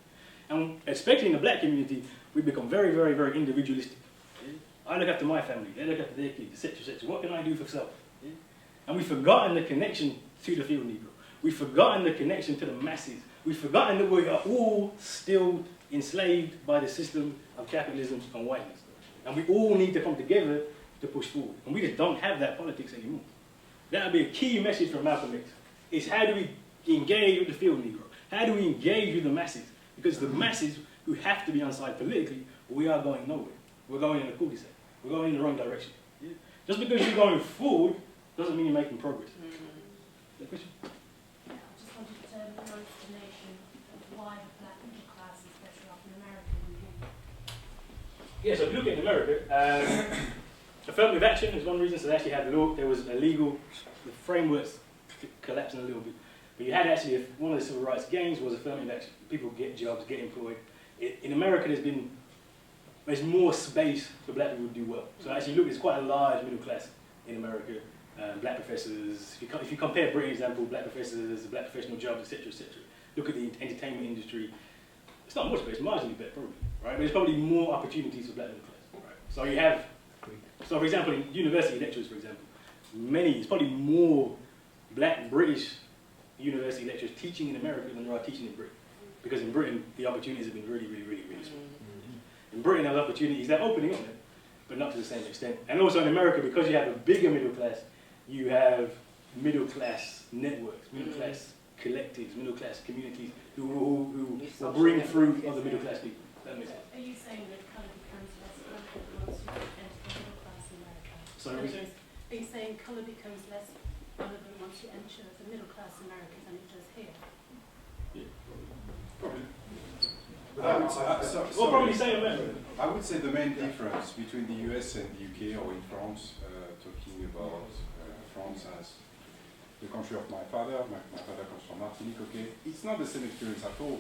And especially in the black community, we become very, very, very individualistic. Yeah? I look after my family, they look after their kids, etc., etc. What can I do for self? Yeah? And we've forgotten the connection to the field Negro. We've forgotten the connection to the masses. We've forgotten that we are all still enslaved by the system of capitalism and whiteness. And we all need to come together to push forward. And we just don't have that politics anymore. That would be a key message from Malcolm X. Is how do we engage with the field Negro? How do we engage with the masses? Because the masses who have to be on side politically, we are going nowhere. We're going in a cul-de-sac. We're going in the wrong direction. Yeah? Just because you're going forward doesn't mean you're making progress. The question? Yeah, I just wanted to know your explanation of why the black middle class is better off in America than here. Yeah, so if you look at America, affirmative action is one reason. So they actually had law. There was a legal, the frameworks collapsing a little bit. But you had actually, one of the civil rights gains was affirmative action. People get jobs, get employed. In America, there's more space for black people to do well. So actually look, there's quite a large middle class in America. Black professors, if you compare Britain, example, black professors, black professional jobs, etc., etc. Look at the entertainment industry. It's not much, but it's marginally better, probably, right? But there's probably more opportunities for black middle class, right? So you have, so for example, in university lecturers, for example, it's probably more black British university lecturers teaching in America than there are teaching in Britain, because in Britain the opportunities have been really, really, really, really small. In Britain, those opportunities they're opening up, but not to the same extent. And also in America, because you have a bigger middle class. You have middle class networks, middle class collectives, middle class communities who will bring through other middle class people. That makes sense. Are you saying that colour becomes less relevant once you enter the middle class in America? Sorry, what are you saying? Are you saying colour becomes less relevant once you enter the middle class in America than it does here? Yeah, probably. Probably say America. I would say the main difference between the US and the UK or in France, talking about France as the country of my father. My father comes from Martinique, okay? It's not the same experience at all.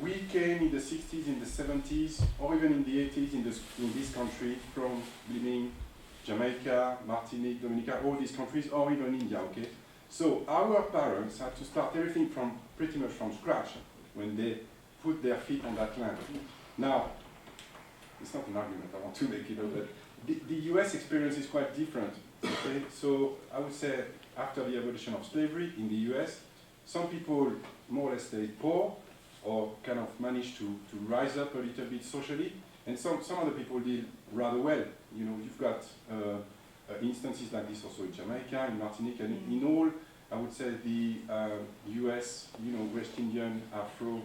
We came in the 60s, in the 70s, or even in the 80s in this country from Benin, Jamaica, Martinique, Dominica, all these countries, or even India, okay? So our parents had to start everything from pretty much from scratch when they put their feet on that land. Now, it's not an argument I want to make, you know, but the US experience is quite different. Okay? So I would say after the abolition of slavery in the US, some people more or less stayed poor or kind of managed to rise up a little bit socially, and some other people did rather well. You know, you've got instances like this also in Jamaica, in Martinique, and in all, I would say the US, you know, West Indian, Afro,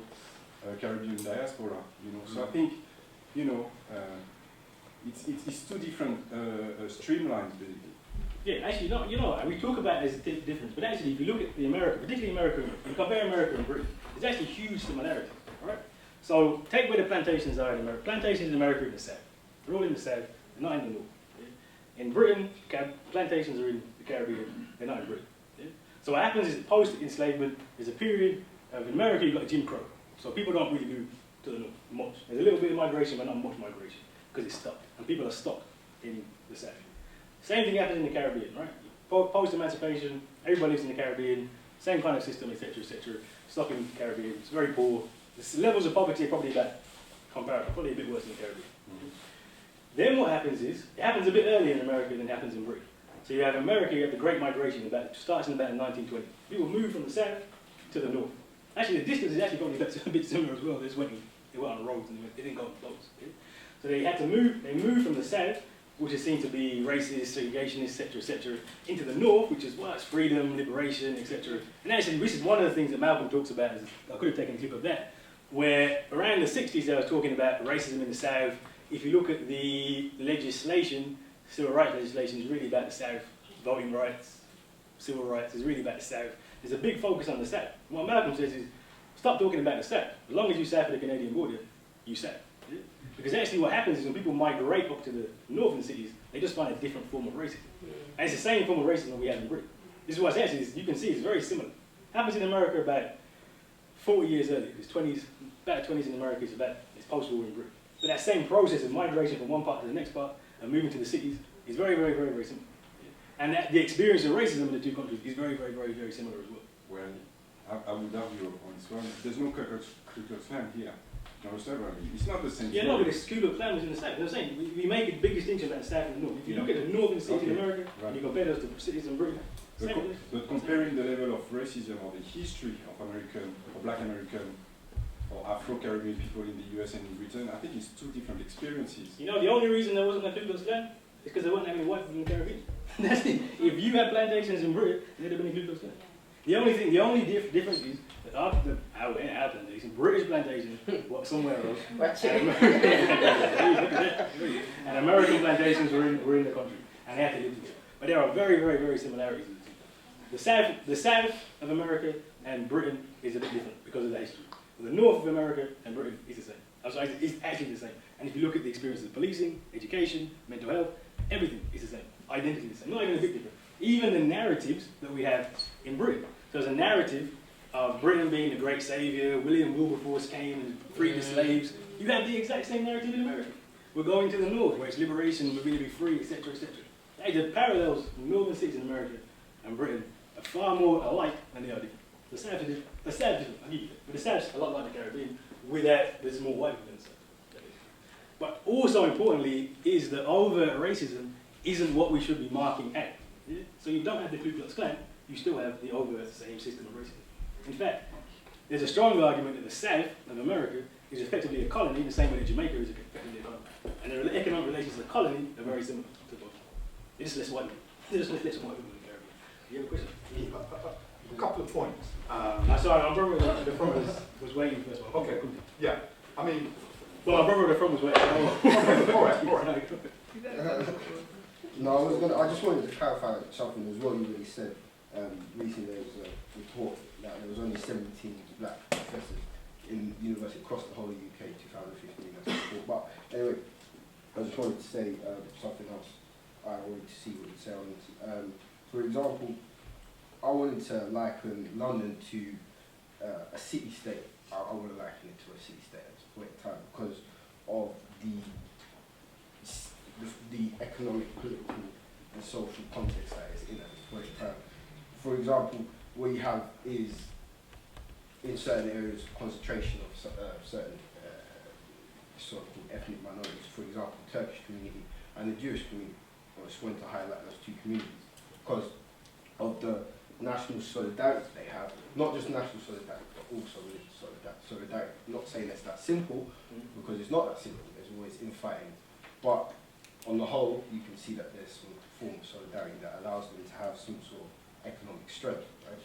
Caribbean diaspora, you know. So I think, you know, it's two different streamlines, basically. Yeah, actually, no, you know, we talk about it as a difference, but actually, if you look at the America, particularly America, if you compare America and Britain, there's actually huge similarities, all right? So take where the plantations are in America. Plantations in America are in the South. They're all in the South, they're not in the North. Yeah? In Britain, plantations are in the Caribbean, they're not in Britain. Yeah? So what happens is post-enslavement, there's a period of, in America, you've got Jim Crow. So people don't really move to the north much. There's a little bit of migration, but not much migration, because it's stuck. And people are stuck in the South. Same thing happens in the Caribbean, right? Post-emancipation, everybody lives in the Caribbean, same kind of system, etc., etc. Stuck in the Caribbean, it's very poor. The levels of poverty are probably about comparable, probably a bit worse in the Caribbean. Then what happens is, it happens a bit earlier in America than it happens in Britain. So you have America, you have the Great Migration, starts in about 1920. People move from the south to the north. Actually, the distance is actually probably a bit similar as well. They went on roads and they didn't go on boats. Yeah? So they had to move, they moved from the south, which is seen to be racist, segregationist, etc., into the north, which is, well, it's freedom, liberation, etc. And actually, this is one of the things that Malcolm talks about, I could have taken a clip of that, where around the 60s they were talking about racism in the South. If you look at the legislation, civil rights legislation is really about the South. Voting rights, civil rights is really about the South. There's a big focus on the South. What Malcolm says is, stop talking about the South. As long as you're south of the Canadian border, you're south. Yeah? Because actually what happens is when people migrate up to the northern cities, they just find a different form of racism. And it's the same form of racism we have in Britain. This is what I say, you can see it's very similar. It happens in America about 40 years earlier. It's 20s, about 20s in America, it's about It's post-war in Britain. But that same process of migration from one part to the next part and moving to the cities is very, very, very, very similar. And that the experience of racism in the two countries is very, very, very, very similar as well. Well, I would argue on this one. There's no Ku Klux Klan here. No, it's not the same. Yeah, no, but the Ku Klux Klan was in the South. I'm saying we make a big distinction about the South and the North. If you look at the northern cities in America, and you compare those to cities in Britain, but comparing the level of racism or the history of American or Black American or Afro-Caribbean people in the US and in Britain, I think it's two different experiences. You know, the only reason there wasn't a Ku Klux Klan is because there weren't any white people in the Caribbean. That's it. If you had plantations in Britain, there'd have been a Ku Klux Klan. The only difference is that our plantations, British plantations, were somewhere else. And American plantations were in the country, and they had to live together. But there are very, very, very similarities in the two. The South of America and Britain is a bit different because of the history. The North of America and Britain is the same. I'm sorry, it's actually the same. And if you look at the experiences of policing, education, mental health, everything is the same. Identity is the same. Not even a bit different. Even the narratives that we have in Britain. So there's a narrative of Britain being the great saviour, William Wilberforce came and freed the slaves. You have the exact same narrative in America. We're going to the North, where it's liberation, we're going to be free, etc., etc. The parallels in northern cities in America and Britain are far more alike than they are different. The South is different. The South is different, I'll give you that. But the South's a lot like the Caribbean, with that there's more white people in the South. But also importantly is that overt racism isn't what we should be marking at. Yeah? So you don't have the Ku Klux Klan, you still have the overt same system of racism. In fact, there's a strong argument that the South of America is effectively a colony, the same way that Jamaica is effectively a colony. And the economic relations of the colony are very similar to both. It's less white people. There's less white people in the Caribbean. You have a question? A couple of points. Sorry, my brother at the front was waiting first. Okay, yeah. I mean... Well, my brother at the front was waiting. All right. No, I just wanted to clarify something as well. You already said recently there was a report that there was only 17 black professors in university across the whole of the UK 2015. That's a report. But anyway, I just wanted to say something else. I wanted to see what you'd say on this. For example, I wanted to liken London to a city-state. I want to liken it to a city-state at this point in time because of the economic, political, and social context that it's in at this point in time. For example, what you have is in certain areas concentration of certain so-called ethnic minorities. For example, the Turkish community and the Jewish community. I just wanted to highlight those two communities because of the national solidarity they have, not just national solidarity, but also religious solidarity. I'm not saying it's that simple, because it's not that simple, there's always infighting. But on the whole, you can see that there's some form of solidarity that allows them to have some sort of economic strength, right?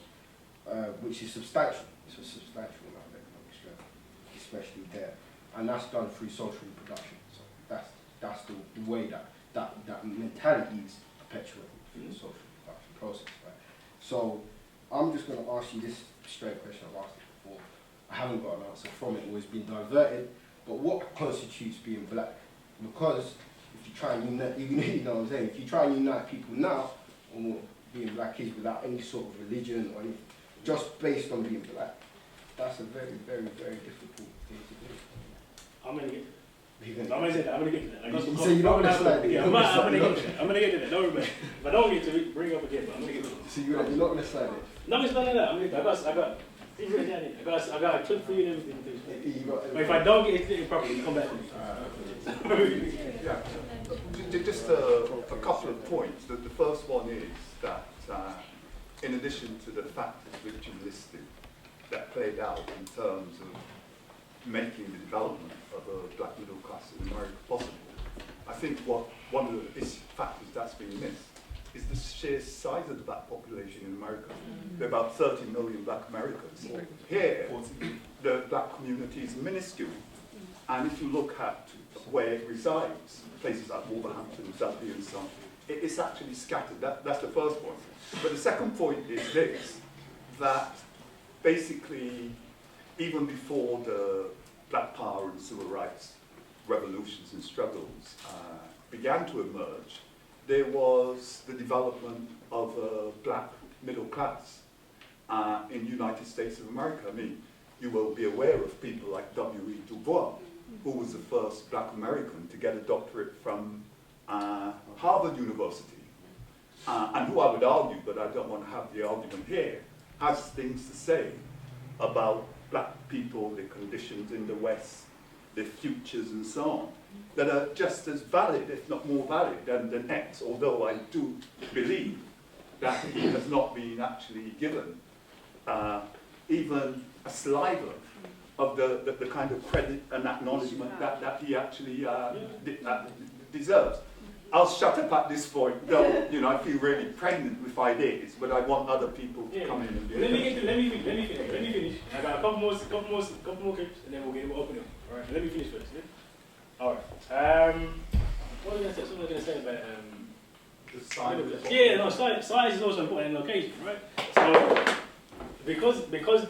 Which is substantial. It's a substantial amount of economic strength, especially there. And that's done through social reproduction. So that's the way that mentality is perpetuated through the social reproduction process, right? So I'm just going to ask you this straight question. I've asked it before. I haven't got an answer from it, or it's been diverted. But what constitutes being black? Because if you try and unite, you know what I'm saying, if you try and unite people now on what being black is without any sort of religion or anything, just based on being black, that's a very, very, very difficult thing to do. I'm going to get to that. I'm going to get to that. You say you're not going to slide it. I'm going to get to that. Don't worry. If I don't get to it, bring it up again, but I'm going to get to it. So you're not going to slide it? No, it's not like that. I got a clip for you and everything. But if I don't get it properly, come back to me. Yeah. Just a couple of points. The first one is that in addition to the factors which you listed that played out in terms of making the development of a black middle class in America possible, I think one of the factors that's been missed is the sheer size of the black population in America. There are about 30 million black Americans. Here, the black community is minuscule. And if you look at where it resides, places like Wolverhampton, Dudley and so on, it's actually scattered. That's the first point. But the second point is this, that basically, even before the Black Power and Civil Rights revolutions and struggles began to emerge, there was the development of a black middle class in the United States of America. I mean, you will be aware of people like W.E. Du Bois, who was the first black American to get a doctorate from Harvard University, and who I would argue, but I don't want to have the argument here, has things to say about black people, their conditions in the West, their futures and so on, that are just as valid, if not more valid, than X, although I do believe that he has not been actually given even a sliver of the kind of credit and acknowledgement that he actually deserves. I'll shut up at this point, though, you know, I feel really pregnant with ideas, but I want other people to come in and do it. Let me finish. I got a couple more clips, and then we'll open it. All right, let me finish first. Yeah? All right. What was I going to say? Something I was going to say about The size. yeah, no, size is also important in location, right? So because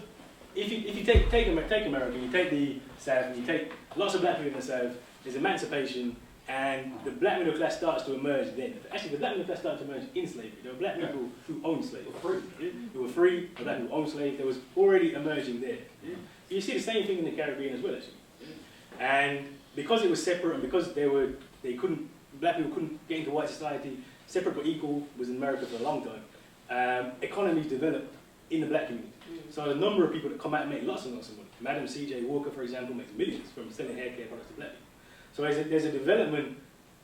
if you take America, you take the South, and you take lots of black people in the South, there's emancipation. And the black middle class starts to emerge then. Actually, the black middle class started to emerge in slavery. There were black people who owned slaves. Who were free, the black people who owned slaves. There was already emerging there. You see the same thing in the Caribbean as well, actually. And because it was separate, and because black people couldn't get into white society, separate but equal was in America for a long time. Economies developed in the black community. So a number of people that come out and make lots and lots of money. Madam C.J. Walker, for example, makes millions from selling hair care products to black people. So there's a development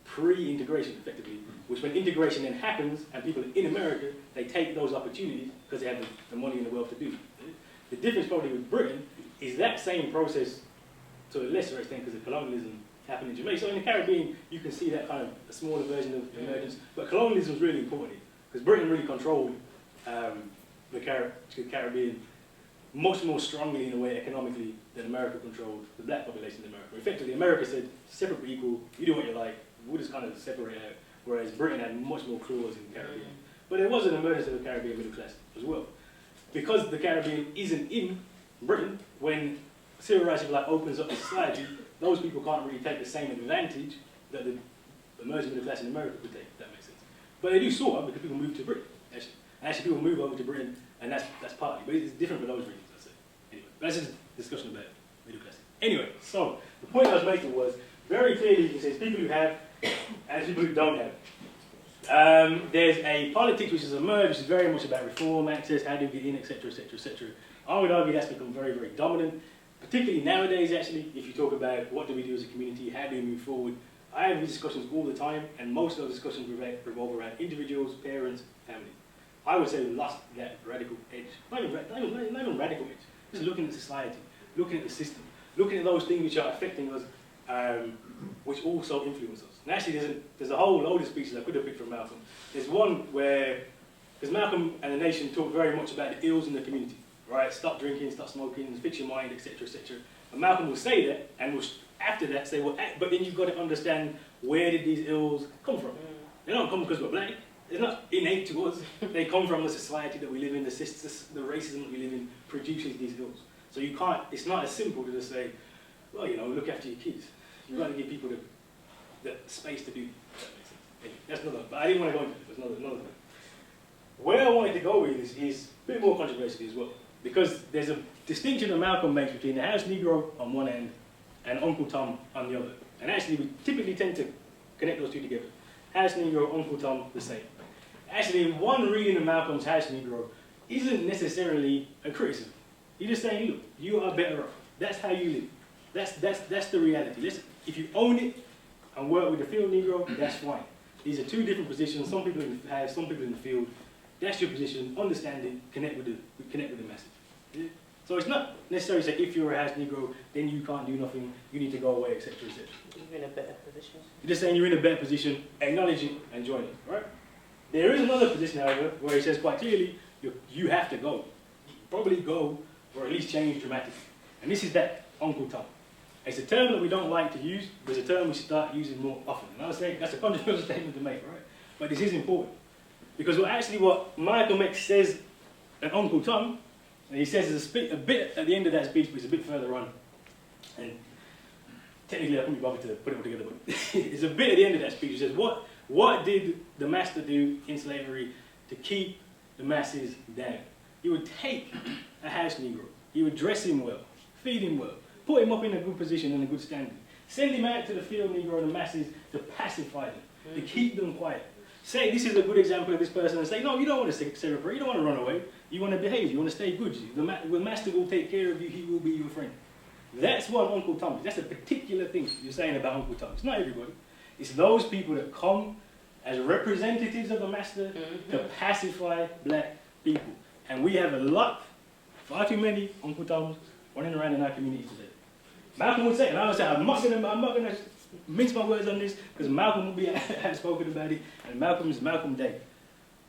pre-integration, effectively, which when integration then happens, and people in America, they take those opportunities because they have the money and the wealth to do it. The difference probably with Britain is that same process to a lesser extent because of colonialism happened in Jamaica. So in the Caribbean, you can see that kind of a smaller version of emergence. But colonialism is really important because Britain really controlled the Caribbean much more strongly in a way economically than America controlled the black population in America. Effectively, America said, separate but equal, you do what you like, we'll just kind of separate out, whereas Britain had much more clause in the Caribbean. But there was an emergence of the Caribbean middle class as well. Because the Caribbean isn't in Britain, when civil rights opens up the society, those people can't really take the same advantage that the emerging middle class in America could take, if that makes sense. But they do sort of, because people move to Britain, actually. And actually people move over to Britain, and that's partly, but it's different for those reasons, I'd say. Anyway, that's just a discussion about middle class. Anyway, so the point I was making was, very clearly you can say people who have, and people who don't have. There's a politics which has emerged, which is very much about reform, access, how do you get in, etc., etc., etc. I would argue that's become very, very dominant, particularly nowadays, actually, if you talk about what do we do as a community, how do we move forward. I have these discussions all the time, and most of those discussions revolve around individuals, parents, families. I would say we lost that radical edge. Not even radical edge. Just looking at society, looking at the system, looking at those things which are affecting us, which also influence us. And actually, there's a whole load of speeches I could have picked from Malcolm. There's one where, because Malcolm and the Nation talk very much about the ills in the community, right? Stop drinking, stop smoking, fix your mind, etc., etc. And Malcolm will say that, and will after that say, well, but then you've got to understand where did these ills come from. They don't come because we're black. It's not innate to us. They come from the society that we live in, the racism that we live in produces these ills. So you can't, it's not as simple to just say, well, you know, look after your kids. You've got to give people the space to do that. Anyway, that's another, but I didn't want to go into it. There's another thing. Where I wanted to go with this is a bit more controversial as well. Because there's a distinction that Malcolm makes between the house Negro on one end and Uncle Tom on the other. And actually, we typically tend to connect those two together. House Negro, Uncle Tom, the same. Actually, one reading of Malcolm's House Negro isn't necessarily a criticism. You're just saying, look, you are better off. That's how you live. That's the reality. Listen, if you own it and work with the field Negro, that's fine. These are two different positions. Some people in the house, some people in the field. That's your position. Understand it. Connect with the message. Yeah? So it's not necessarily say if you're a house Negro, then you can't do nothing. You need to go away, etc., etc. You're in a better position. You're just saying you're in a better position. Acknowledge it and join it. Right? There is another position, however, where he says quite clearly, you have to go. Probably go, or at least change dramatically. And this is that Uncle Tom. It's a term that we don't like to use, but it's a term we should start using more often. And I was saying that's a controversial statement to make, right? But this is important. Because what Michael X says at Uncle Tom, and he says there's a bit at the end of that speech, but it's a bit further on. And technically I couldn't be bothered to put it all together, but there's a bit at the end of that speech. He says, what did the master do in slavery to keep the masses down? He would take a house Negro, he would dress him well, feed him well, put him up in a good position and a good standing. Send him out to the field, Negro, and the masses to pacify them, to keep them quiet. Say this is a good example of this person and say, no, you don't want to celebrate, you don't want to run away, you want to behave, you want to stay good. The master will take care of you, he will be your friend. That's what Uncle Tom is. That's a particular thing you're saying about Uncle Tom. It's not everybody. It's those people that come as representatives of the master to pacify black people. And we have a lot, far too many Uncle Toms running around in our community today. Malcolm would say, and I would say, I'm not gonna mince my words on this, because Malcolm will be outspoken about it, and Malcolm is Malcolm Day.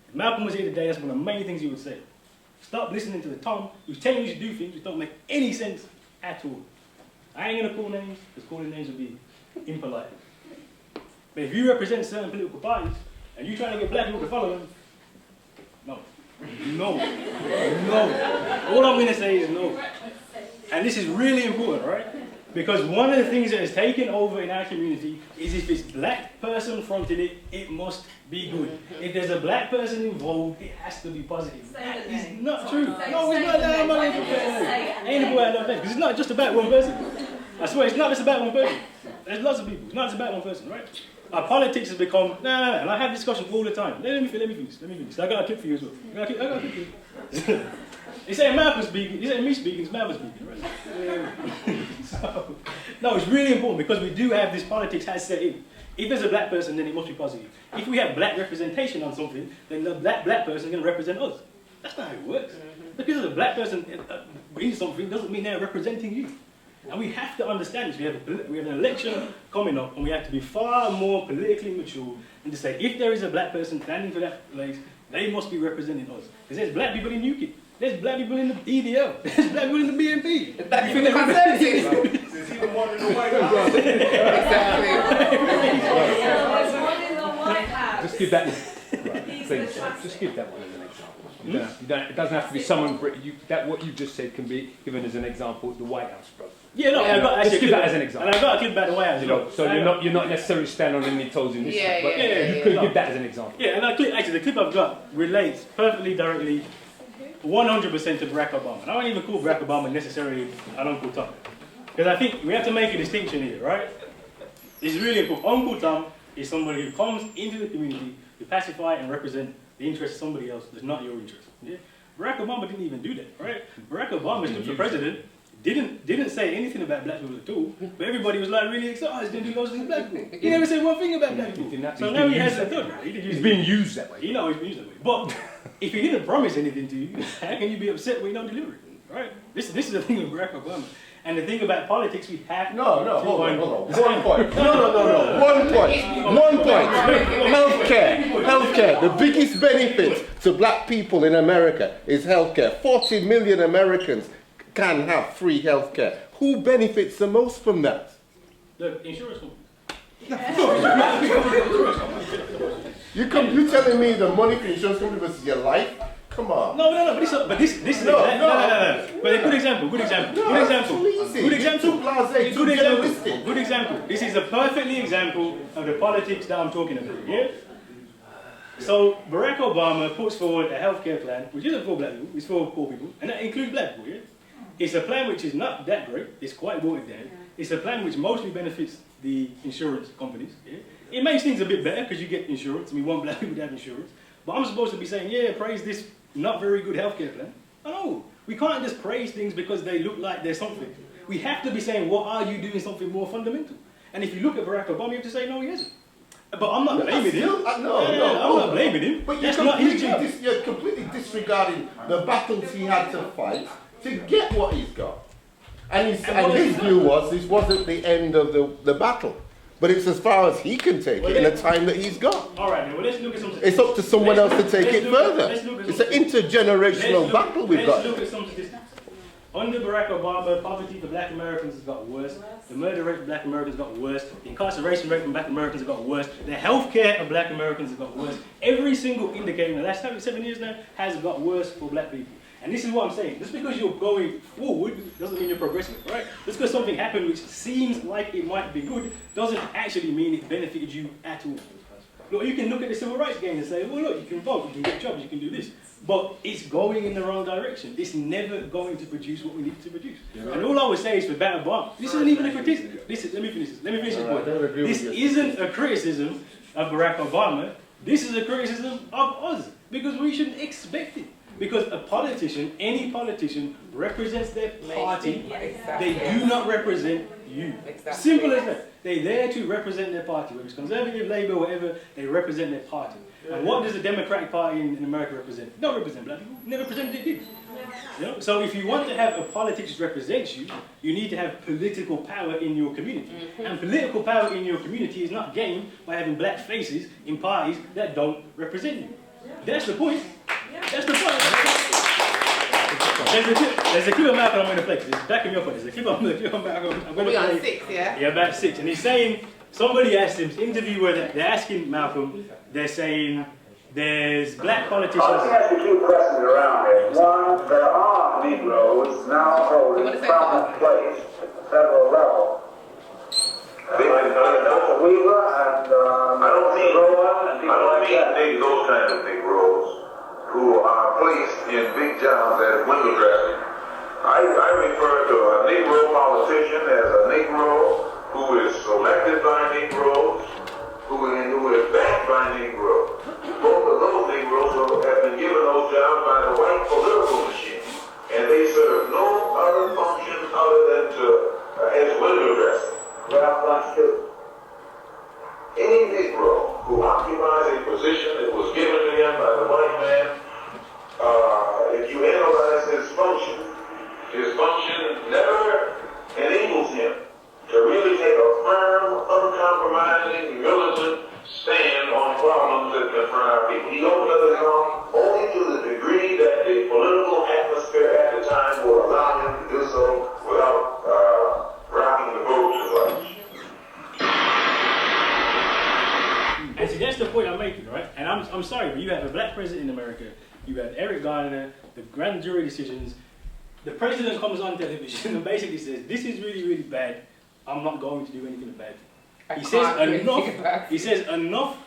If Malcolm was here today, that's one of the main things he would say. Stop listening to the Tom who's telling you to do things which don't make any sense at all. I ain't gonna call names, because calling names would be impolite. But if you represent certain political parties, and you're trying to get black people to follow them, no. No. No. All I'm gonna say is no. And this is really important, right? Because one of the things that has taken over in our community is if it's black person fronting it, it must be good. If there's a black person involved, it has to be positive. That is not true. No, it's not that. I'm not even ain't about that because it's not just about one person. I swear, it's not just about one person. There's lots of people. It's not just about one person, right? Our politics has become, no, and I have discussions all the time. Let me finish. I got a clip for you as well. I got a clip for you. They say Malcolm speaking, they say me speaking, it's Malcolm speaking, right? So, no, it's really important because we do have this politics has set in. If there's a black person, then it must be positive. If we have black representation on something, then the black person is going to represent us. That's not how it works. Because a black person in something doesn't mean they're representing you. And we have to understand this. We have an election coming up, and we have to be far more politically mature and to say, if there is a black person standing for that place, they must be representing us. Because there's black people in UKIP. There's black people in the EDL. There's black people in the BNP. There's black people in the Conservatives. There's even one in the White House. Exactly. There's one in the White House. Just give that one. Please, just give that one as an example. It doesn't have to be someone. What you just said can be given as an example. The White House, bro. Yeah, no, I've got actually just give that as an example. And I've got a clip about the White House. You know, so you're not necessarily standing on any toes in this. But you could give that as an example. Yeah, and actually the clip I've got relates perfectly directly 100% to Barack Obama. And I don't even call Barack Obama necessarily an Uncle Tom. Because I think we have to make a distinction here, right? It's really important. Uncle Tom is somebody who comes into the community to pacify and represent the interest of somebody else that's not your interest. Yeah? Barack Obama didn't even do that, right? Barack Obama stood for president, didn't say anything about black people at all, but everybody was like really excited, oh, he's going to do loads of things black people. He never said one thing about black people. So now he has that done, right? He's being used that way. You know he's being used that way. But if he didn't promise anything to you, how can you be upset when you don't deliver it, right? This is the thing with Barack Obama. And the thing about politics, we have hold on. One point. One point. Healthcare. The biggest benefit to black people in America is healthcare. 40 million Americans can have free healthcare. Who benefits the most from that? The insurance company. You telling me the money for insurance company versus your life? Come on. No. But this is no. But a good example. Good example. This is a perfectly example of the politics that I'm talking about. Yeah. So Barack Obama puts forward a healthcare plan, which isn't for black people, it's for poor people, and that includes black people. Yeah. It's a plan which is not that great. It's quite watered down. It's a plan which mostly benefits the insurance companies. Yeah. It makes things a bit better because you get insurance, and we want black people to have insurance. But I'm supposed to be saying, yeah, praise this not very good healthcare plan. No, we can't just praise things because they look like they're something. We have to be saying, what are you doing something more fundamental? And if you look at Barack Obama, you have to say, no, he isn't. But I'm not blaming him. I'm not blaming him. But that's not his job. You're completely disregarding the battles he had to fight to get what he's got. And his view was this wasn't the end of the battle. But it's as far as he can take it in the time that he's got. All right, then, well, let's look at some statistics. It's up to someone else to take it further. It's an intergenerational battle we've got. Let's look at some statistics. Under Barack Obama, poverty for black Americans has got worse. The murder rate for black Americans got worse. The incarceration rate for black Americans has got worse. The health care of black Americans has got worse. Every single indicator in the last 7 years now has got worse for black people. And this is what I'm saying. Just because you're going forward doesn't mean you're progressing, right? Just because something happened which seems like it might be good doesn't actually mean it benefited you at all. Look, you can look at the civil rights gains and say, well, look, you can vote, you can get jobs, you can do this. But it's going in the wrong direction. It's never going to produce what we need to produce. Yeah. And all I would say is for Barack Obama, this isn't even a criticism. Let me finish this. Let me finish this point. This isn't a criticism of Barack Obama. This is a criticism of us. Because we shouldn't expect it. Because a politician, any politician, represents their party. Exactly. They do not represent you. Exactly. Simple as that. They're there to represent their party. Whether it's Conservative, Labour, whatever, they represent their party. And what does the Democratic Party in America represent? They don't represent black people. Never represented it, did. You know? So if you want to have a politician that represents you, you need to have political power in your community. And political power in your community is not gained by having black faces in parties that don't represent you. That's the point. That's the point. There's a clip of Malcolm I'm going to play. It's backing me up on this. There's a clip of Malcolm I'm going to play. On 6, yeah? Yeah, about 6. And he's saying, somebody asked him, interview where they're asking Malcolm, they're saying, there's black politicians. I think that's the key question around here. One, there are Negroes now holding prominent place at the federal level. Dr. Weaver and I don't mean those kind of Negroes who are placed in big jobs as window dressing. I refer to a Negro politician as a Negro who is selected by Negroes, who is backed by Negroes. Both of those Negroes have been given those jobs by the white political machine, and they serve no other function other than as window dressing. Well, that's true. Any Negro who occupies a position that was given to him by the white man, if you analyze his function never enables him to really take a firm, uncompromising, militant stand on problems that confront our people. He opened up his mouth only to the degree that the political atmosphere at the time would allow him to do so without rocking the boat too much. And see, that's the point I'm making, right? And I'm sorry, but you have a black president in America, you have Eric Garner, the grand jury decisions. The president comes on television and basically says, this is really, really bad. I'm not going to do anything about it. He says enough,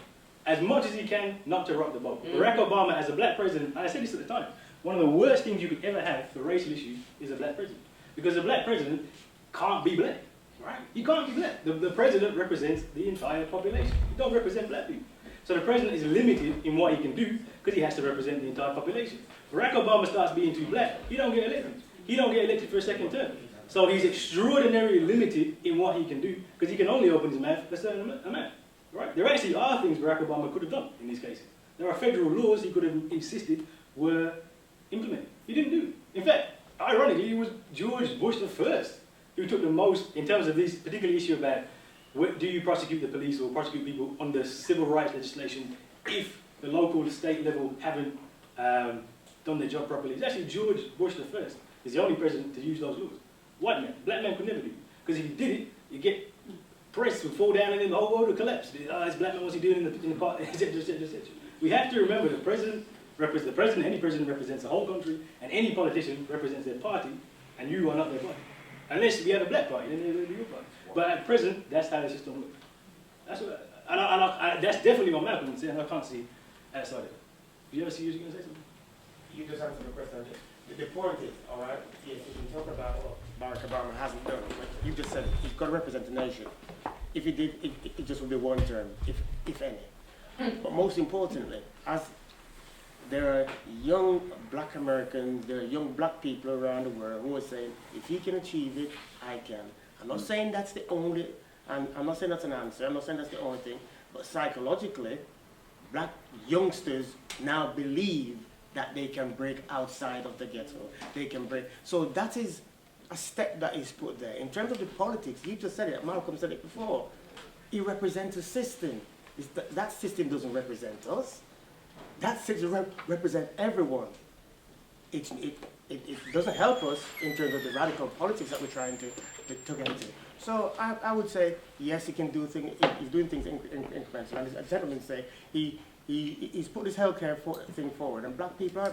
as much as he can, not to rock the boat. Barack Obama, as a black president, and I said this at the time, one of the worst things you could ever have for racial issues is a black president. Because a black president can't be black, right? He can't be black. The president represents the entire population. He don't represent black people. So the president is limited in what he can do because he has to represent the entire population. Barack Obama starts being too black, he don't get elected. He don't get elected for a second term. So he's extraordinarily limited in what he can do because he can only open his mouth a certain amount. Right? There actually are things Barack Obama could have done in these cases. There are federal laws he could have insisted were implemented. He didn't do it. In fact, ironically, it was George Bush the first who took the most, in terms of this particular issue about do you prosecute the police or prosecute people under civil rights legislation if the local, state level haven't done their job properly. It's actually George Bush the first. He's the only president to use those laws. White man, black man could never do it. Because if he did it, you get press would fall down and then the whole world would collapse. This black man, what's he doing in the party, etc., etc., etc. We have to remember the president, any president represents the whole country, and any politician represents their party, and you are not their party. Unless we have a black party, then they'll be your party. But at present, that's how the system works. That's what, that's definitely what Malcolm would say, and I can't see outside of it. Did you ever see you going to say something? You just answered the question. The point is, all right, yes, you can talk about what Barack Obama hasn't done, but you just said he's got to represent the nation. If he did, it just would be one term, if any. But most importantly, as there are young black Americans, there are young black people around the world who are saying, if he can achieve it, I can. I'm not saying that's the only, and I'm not saying that's an answer, I'm not saying that's the only thing, but psychologically, black youngsters now believe that they can break outside of the ghetto. They can break. So that is a step that is put there. In terms of the politics, you just said it, Malcolm said it before. It represents a system. That system doesn't represent us. That system represents everyone. It doesn't help us in terms of the radical politics that we're trying to get into. So I would say, yes, he can do things, he's doing things incrementally. And as a gentleman say, he's put this healthcare thing forward, and black people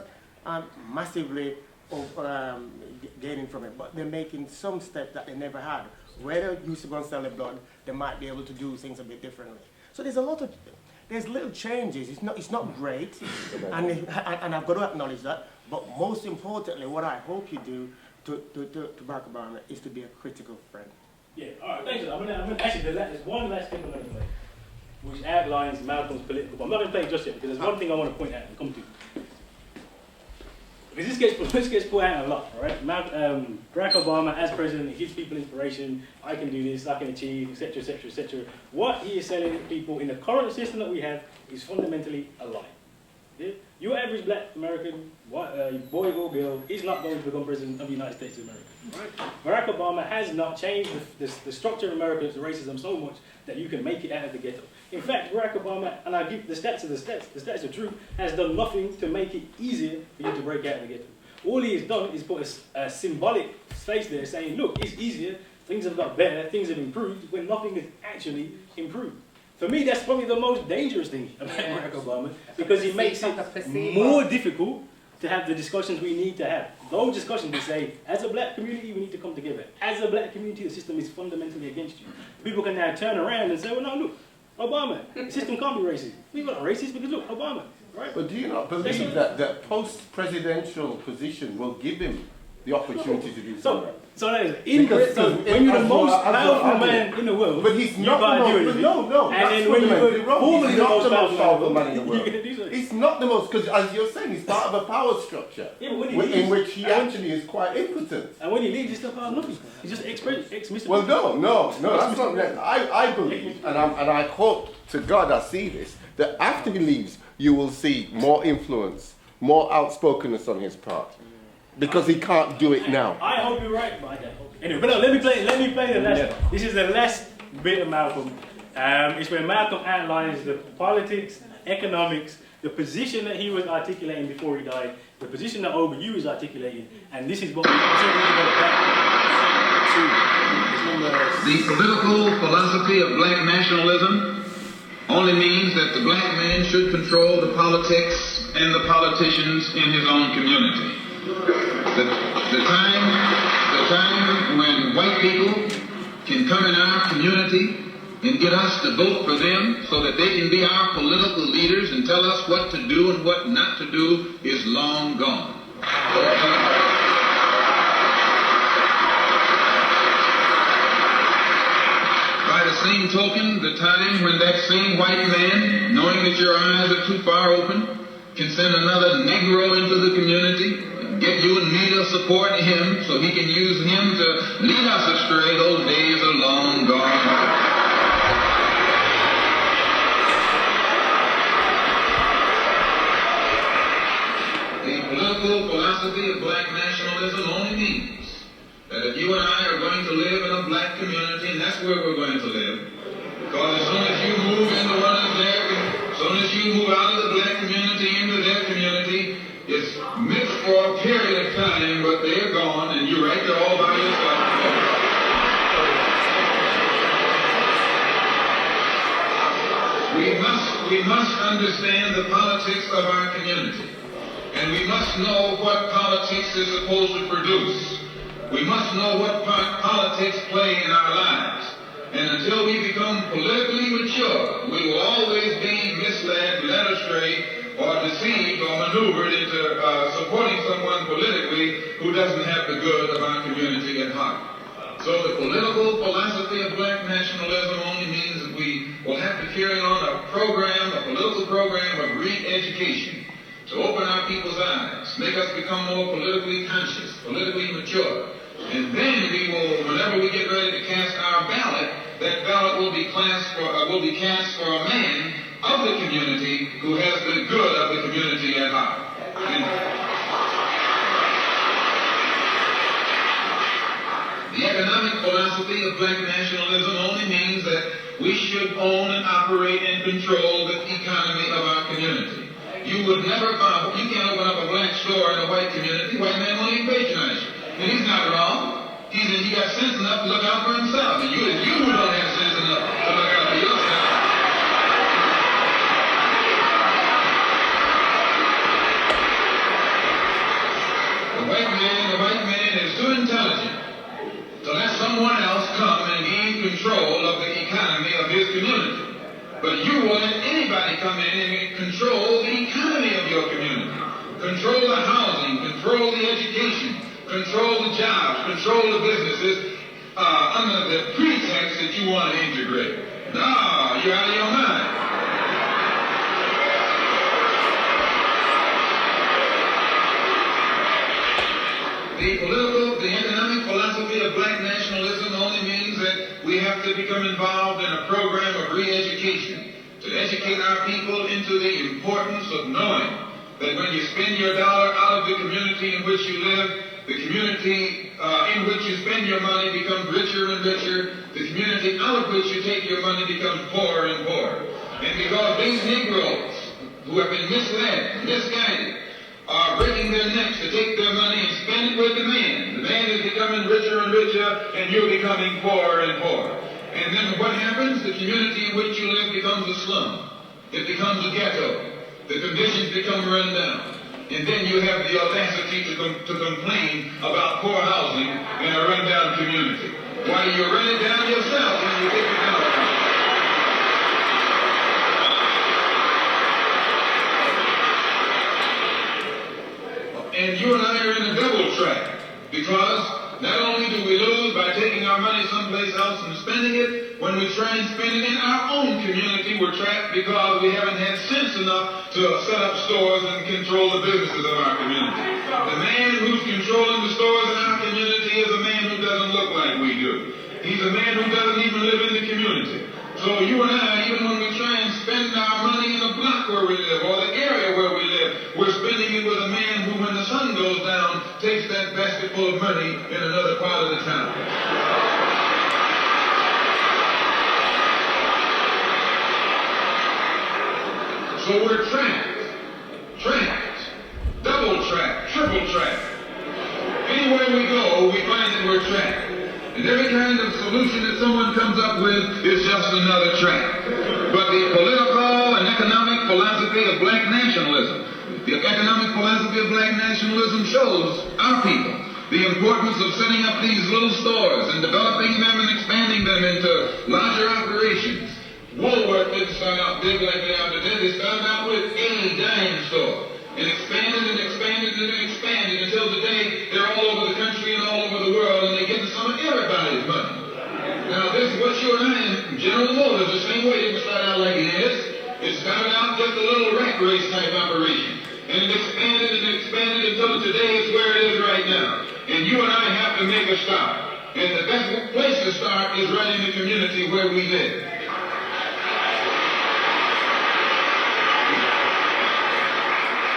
aren't massively gaining from it, but they're making some steps that they never had. Where they used to go and sell their blood, they might be able to do things a bit differently. So there's a lot of, there's little changes. It's not great, and I've got to acknowledge that. But most importantly, what I hope you do to Barack Obama is to be a critical friend. Yeah, all right, thanks. Actually, there's one last thing I'm going to play, which outlines Malcolm's political. I'm not going to play it just yet, because there's one thing I want to point out and come to. Because this gets put out a lot, all right? Barack Obama, as president, he gives people inspiration. I can do this, I can achieve, etc., etc., etc. What he is selling people in the current system that we have is fundamentally a lie. Yeah? Your average black American, boy or girl, is not going to become president of the United States of America. Right? Barack Obama has not changed the structure of America's racism so much that you can make it out of the ghetto. In fact, Barack Obama, and I give the stats are true, has done nothing to make it easier for you to break out of the ghetto. All he has done is put a symbolic face there saying, look, it's easier, things have got better, things have improved, when nothing has actually improved. For me, that's probably the most dangerous thing about Barack Obama, because he makes it more difficult to have the discussions we need to have. Those discussions we say, as a black community, we need to come together. As a black community, the system is fundamentally against you. People can now turn around and say, well, no, look, Obama, the system can't be racist. We're not racist because, look, Obama. Right? But do you not believe that post-presidential position will give him the opportunity to do something? When you're the most powerful man in the world, but he's not the most, no, and then when you're formally the most powerful man in the world, he's not the most, because as you're saying, he's part of a power structure in which he actually is quite impotent. And when he leaves, he's still part of nothing. He's just ex-Mr. Well, no, that's not right. I believe, and I hope to God I see this, that after he leaves, you will see more influence, more outspokenness on his part. Because he can't do it now. I hope you're right, but I don't hope. Anyway, but no, let me play the last. Yeah. This is the last bit of Malcolm. It's where Malcolm outlines the politics, economics, the position that he was articulating before he died, the position that OBU is articulating, and this is what we go back to. The political philosophy of black nationalism only means that the black man should control the politics and the politicians in his own community. The time when white people can come in our community and get us to vote for them so that they can be our political leaders and tell us what to do and what not to do is long gone. By the same token, the time when that same white man, knowing that your eyes are too far open, can send another Negro into the community, get you and me to support him so he can use him to lead us astray, those days are long gone. The political philosophy of black nationalism only means that if you and I are going to live in a black community, and that's where we're going to live, because as soon as you move into one of their, as soon as you move out of the black community into their community, it's mixed for a period of time, but they're gone, and you're right there all by yourself. We must understand the politics of our community, and we must know what politics is supposed to produce. We must know what part politics play in our lives. And until we become politically mature, we will always be misled, led astray, or deceived or maneuvered into supporting someone politically who doesn't have the good of our community at heart. So the political philosophy of black nationalism only means that we will have to carry on a political program of re-education to open our people's eyes, make us become more politically conscious, politically mature. And then we will, whenever we get ready to cast our ballot, that ballot will be cast for a man of the community who has the good of the community at heart. The economic philosophy of black nationalism only means that we should own and operate and control the economy of our community. You would never find, you can't open up a black store in a white community, white man won't even patronize you. And he's not wrong. He got sense enough to look out for himself. And you don't have sense enough to look out for yourself. The white man is too intelligent to let someone else come and gain control of the economy of his community. But you will let anybody come in and control the economy of your community, control the housing, control the education, control the jobs, control the businesses, under the pretext that you want to integrate. No, you're out of your mind. The economic philosophy of black nationalism only means that we have to become involved in a program of re-education to educate our people into the importance of knowing that when you spend your dollar out of the community in which you live, the community in which you spend your money becomes richer and richer. The community out of which you take your money becomes poorer and poorer. And because these Negroes who have been misled, misguided, are breaking their necks to take their money and spend it with the man. The man is becoming richer and richer, and you're becoming poorer and poorer. And then what happens? The community in which you live becomes a slum. It becomes a ghetto. The conditions become run down. And then you have the audacity to complain about poor housing in a run-down community. Why, you run it down yourself when you take it down. And you and I are in a double track, because not only do we lose by taking our money someplace else and spending it, when we try and spend it in our own community, we're trapped because we haven't had sense enough to set up stores and control the businesses of our community. The man who's controlling the stores in our community is a man who doesn't look like we do. He's a man who doesn't even live in the community. So you and I, even when we try and spend our money in the block where we live or the area where we live, we're spending it with a man who, when the sun goes down, takes that basket full of money in another part of the town. So we're trapped, double trapped, triple trapped. Anywhere we go, we find that we're trapped. And every kind of solution that someone comes up with is just another trap. But the political and economic philosophy of black nationalism, shows our people the importance of setting up these little stores and developing them and expanding them into larger operations. Woolworth didn't start out big like they are today. They started out with a dime store and expanded and expanded and expanded until today they're all over the country and all over the world, and they're getting some of everybody's money. Now this is what you and I in General Motors, the same way. It didn't start out like it is. It started out just a little rat race type operation. And it expanded and expanded until today it's where it is right now. And you and I have to make a start. And the best place to start is right in the community where we live.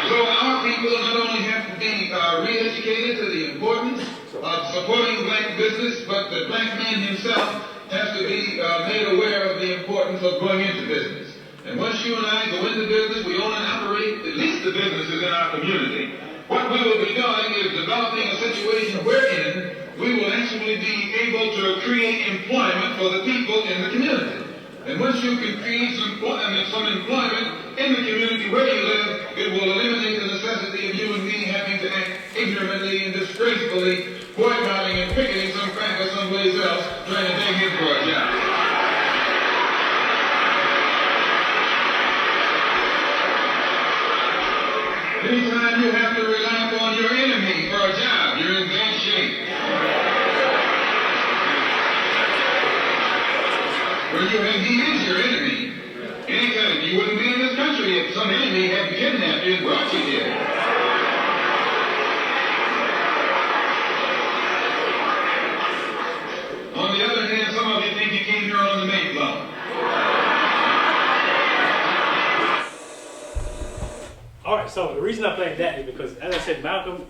So our people not only have to be re-educated to the importance of supporting black business, but the black man himself has to be made aware of the importance of going into business. And once you and I go into business, we own and operate at least the businesses in our community. What we will be doing is developing a situation wherein we will actually be able to create employment for the people in the community. And once you can create some employment in the community where you live, it will eliminate the necessity of you and me having to act ignorantly and disgracefully, boycotting and picketing some cracker someplace else, trying to dig in for a job. Anytime you have to rely upon your enemy for a job, you're in bad shape. He is your enemy. Anytime you wouldn't be in this country if some enemy had kidnapped you and brought you here. On the other hand, some of you think you came here on the Mayflower. Alright, so the reason I played that is because, as I said, Malcolm,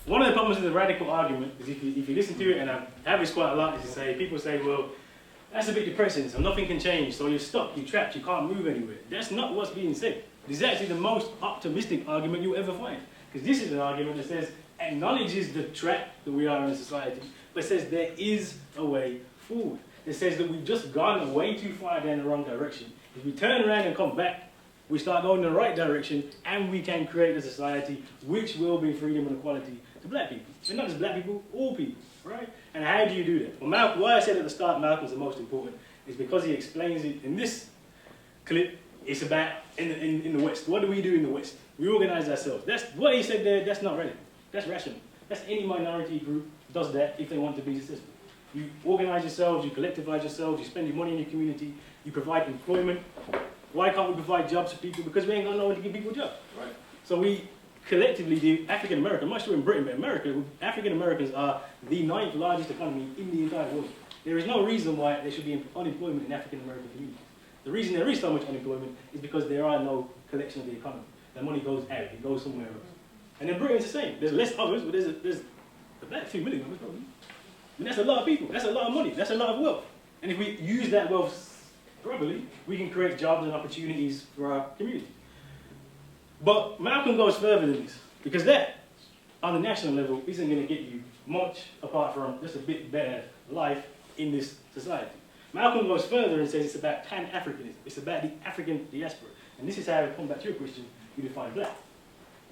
one of the problems with the radical argument is if you listen to it, and I have this quite a lot, is to say, people say, well, that's a bit depressing, so nothing can change, so you're stuck, you're trapped, you can't move anywhere. That's not what's being said. This is actually the most optimistic argument you'll ever find. Because this is an argument that says, acknowledges the trap that we are in society, but says there is a way forward. It says that we've just gone way too far down the wrong direction. If we turn around and come back, we start going in the right direction, and we can create a society which will bring freedom and equality to black people. And not just black people, all people, right? And how do you do that? Well, Malcolm, why I said at the start Malcolm's the most important is because he explains it in this It's about in the West. What do we do in the West? We organize ourselves. That's what he said there. That's not relevant. That's rational. That's any minority group does that if they want to be successful. You organize yourselves, you collectivize yourselves, you spend your money in your community, you provide employment. Why can't we provide jobs for people? Because we ain't got no one to give people jobs. Right. So we collectively do African American. I'm not sure in Britain, but America, African Americans are the 9th largest economy in the entire world. There is no reason why there should be unemployment in African American communities. The reason there is so much unemployment is because there are no collection of the economy. The money goes out, it goes somewhere else. And in Britain it's the same. There's less others, but there's about 2 million of us probably. And that's a lot of people, that's a lot of money, that's a lot of wealth. And if we use that wealth properly, we can create jobs and opportunities for our community. But Malcolm goes further than this, because that, on the national level, isn't going to get you much apart from just a bit better life in this society. Malcolm goes further and says it's about Pan-Africanism. It's about the African diaspora. And this is how I come back to your question, you define black.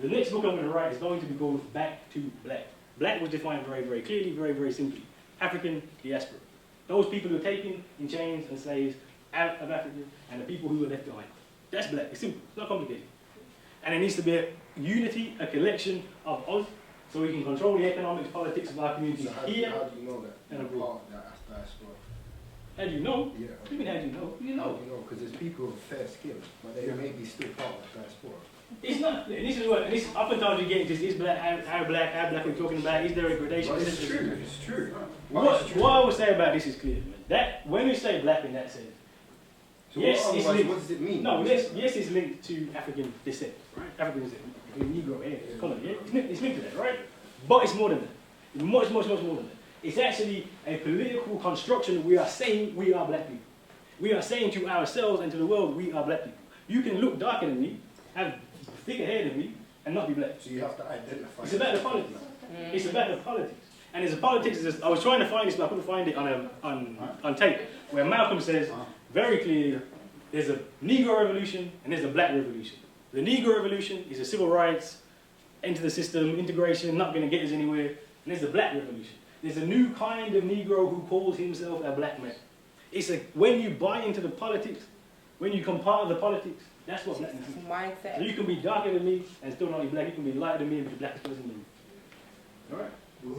The next book I'm going to write is going to be called Back to Black. Black was defined very, very clearly, very, very simply. African diaspora. Those people who are taken in chains and slaves out of Africa and the people who are left behind. That's black. It's simple. It's not complicated. And it needs to be a unity, a collection of us, so we can control the economic politics of our communities so here. How do you know that? And abroad. Part of that diaspora. How do you know? Yeah. What do you mean, how do you know? You know. How do you know? Because there's people with fair skin, but they may be still part of the diaspora. It's not. This is what. This oftentimes you get into is black. How black we're talking about? Is there a gradation? But it's true. It's true. What I would say about this is clear, man. That when we say black in that sense, so yes, it's linked. What does it mean? No, yes, it's linked to African descent, right? African descent, Negro, color, yeah. It's linked to that, right? But it's more than that. It's much more than that. It's actually a political construction that we are saying we are black people. We are saying to ourselves and to the world we are black people. You can look darker than me, have thicker hair than me, and not be black. So you have to identify. It's about the politics. It's about the politics. And there's a politics. I was trying to find this, but I couldn't find it on tape. Where Malcolm says very clearly, there's a Negro revolution and there's a black revolution. The Negro revolution is a civil rights, enter the system, integration, not going to get us anywhere. And there's the black revolution. There's a new kind of Negro who calls himself a black man. It's when you buy into the politics, when you come part of the politics, that's what blackness is. Mindset. So you can be darker than me and still not be black. You can be lighter than me and be the blackest person than me. All right.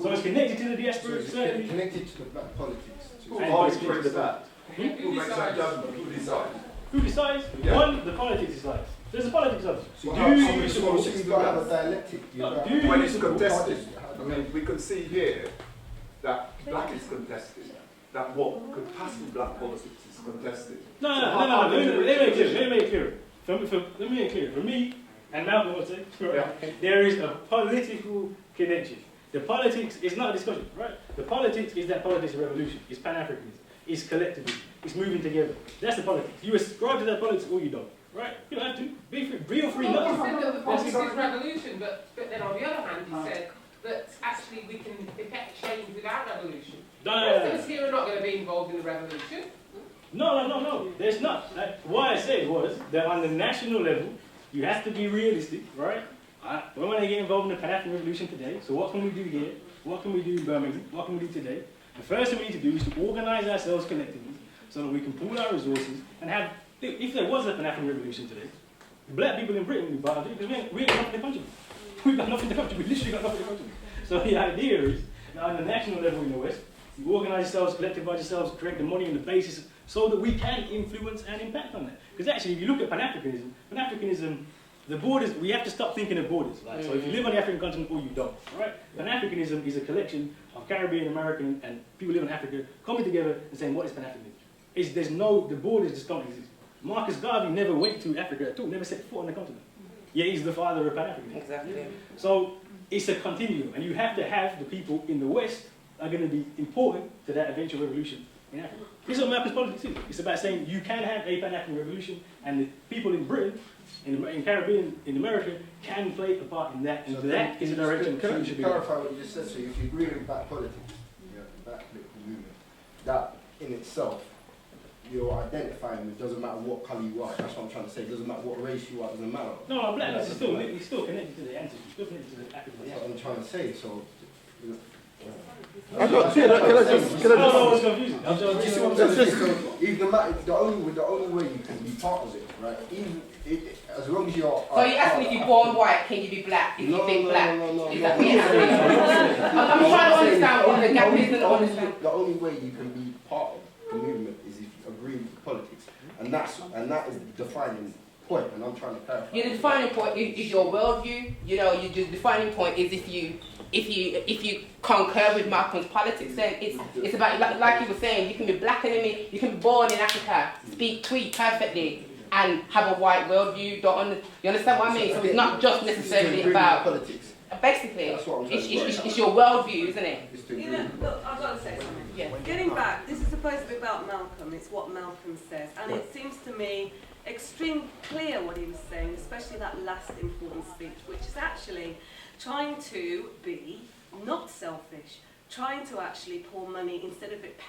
So it's connected to the diaspora. So it's connected to the black politics. Who arbitrates that? Who makes that judgment? Who decides? Who decides? Yeah. One, the politics decides. There's a politics of it. So do you you've got to have a dialectic. When it's contested, I mean, we can see here that black is contested. That what could pass in black politics is contested. No. Let me make it clear. Let me make it clear. For me, and Malcolm will say, there is a political connection. The politics is not a discussion, right? The politics is that politics of revolution. It's Pan-Africanism. It's collectivism. It's moving together. That's the politics. You ascribe to that politics or you don't, right? You don't have to. Be free. Feel free not to. He said that the politics is revolution, but then on the other hand, he said that actually we can effect change without revolution. Muslims here are not going to be involved in the revolution. No. There's not. What I said was that on the national level, you have to be realistic, right? We want to get involved in the Pan-African Revolution today. So what can we do here? What can we do in Birmingham? What can we do today? The first thing we need to do is to organize ourselves collectively so that we can pool our resources and have, if there was a Pan-African Revolution today, black people in Britain would be part of it because we ain't got nothing to contribute. We've got nothing to contribute. We literally got nothing to contribute. So the idea is that on the national level in the West, you organize yourselves, collectivize yourselves, create the money and the basis so that we can influence and impact on that. Because actually, if you look at Pan-Africanism, the borders, we have to stop thinking of borders. Right? So if you live on the African continent or you don't, right? Pan-Africanism is a collection of Caribbean, American, and people who live in Africa coming together and saying, what is Pan-Africanism? The borders just don't exist. Marcus Garvey never went to Africa at all, never set foot on the continent. Yet he's the father of Pan-Africanism. Exactly. So it's a continuum, and you have to have the people in the West are going to be important to that eventual revolution in Africa. This is what Malcolm's politics is. It's about saying you can have a Pan-African revolution, and the people in Britain, in Caribbean, in America, can play a part in that, and so that is the direction Can I should just be clarify what you just said? So if you agree with black politics, black political movement, that in itself, you're identifying with, doesn't matter what colour you are. That's what I'm trying to say. It doesn't matter what race you are, it doesn't matter. No, blackness is still connected to the ancestry, still connected to the African. That's what I'm trying to say. So Can I just? No, it's confusing. I'm just. The only way you can be part of it, right? Even as long as you're. So you're asking if you're born white, can you be black? If you think black, is that what you're asking? I'm trying to understand what the gap is. The only way you can be part of the movement is if you agree with politics, and that is the defining point. And I'm trying to clarify. Yeah, the defining point is your worldview. You know, the defining point is if you concur with Malcolm's politics, then it's about like you were saying. You can be black enemy. You can be born in Africa, tweet perfectly, and have a white worldview. You understand what I mean? So it's not just necessarily about politics. Basically, it's your worldview, isn't it? You know, look, I've got to say something. Yeah. Getting back, this is supposed to be about Malcolm. It's what Malcolm says, and it seems to me extremely clear what he was saying, especially that last important speech, which is actually trying to be not selfish, trying to actually pour money instead of it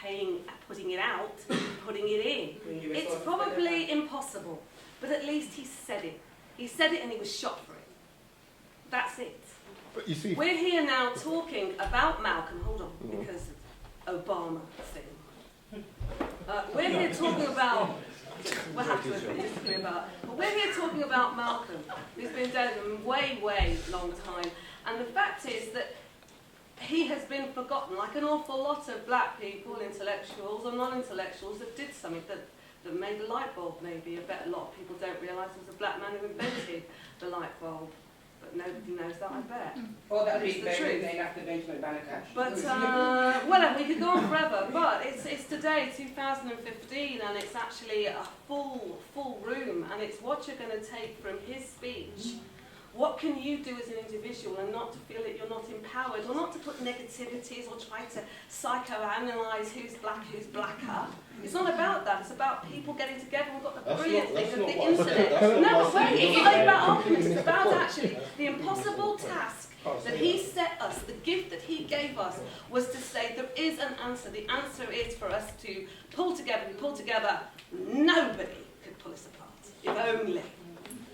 putting it out, putting it in. It's probably impossible, but at least he said it. He said it and he was shot for it. That's it. But you see, we're here now talking about Malcolm. Hold on, because of Obama thing. We're here talking about. We'll have to disagree about. But we're here talking about Malcolm, who's been dead a way long time. And the fact is that he has been forgotten, like an awful lot of black people, intellectuals or non-intellectuals, that did something that made the light bulb maybe a better. A lot of people don't realise it was a black man who invented the light bulb. But nobody knows that, I bet. Well, that would It's be the truth. named after Benjamin Banneker. But, well, we could go on forever, but it's today, 2015, and it's actually a full room, and it's what you're going to take from his speech. What can you do as an individual and not to feel that you're not empowered, or not to put negativities or try to psychoanalyze who's black, who's blacker? It's not about that. It's about people getting together. We've got the brilliant thing of the internet. No, but wait, it's not about arguments. It's about actually the impossible task that he set us, the gift that he gave us, was to say there is an answer. The answer is for us to pull together. We pull together. Nobody could pull us apart.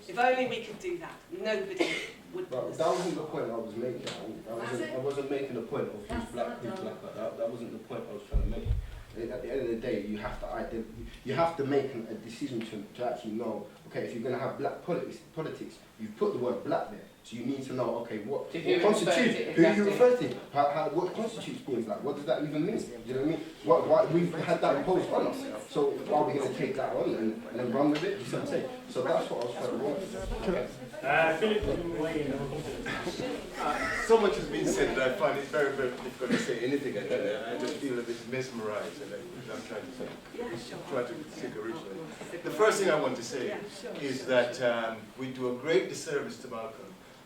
If only we could do that. Nobody would pull us apart. That wasn't the point I was making. I wasn't making the point of who's black, who's blacker. That wasn't the point I was trying to make. At the end of the day, you have to make a decision to actually know, okay, if you're going to have black politics, you've put the word black there. So you need to know, okay, what constitutes, who you refer to, what constitutes being black, what does that even mean? Do you know what I mean? Why we've had that imposed on us, so are we going to take that on and then run with it? You see what I'm saying? So that's what I was trying to Philip, so much has been said that I find it very difficult to say anything actually. I just feel a bit mesmerized, and I'm trying to think originally. The first thing I want to say is that we do a great disservice to Malcolm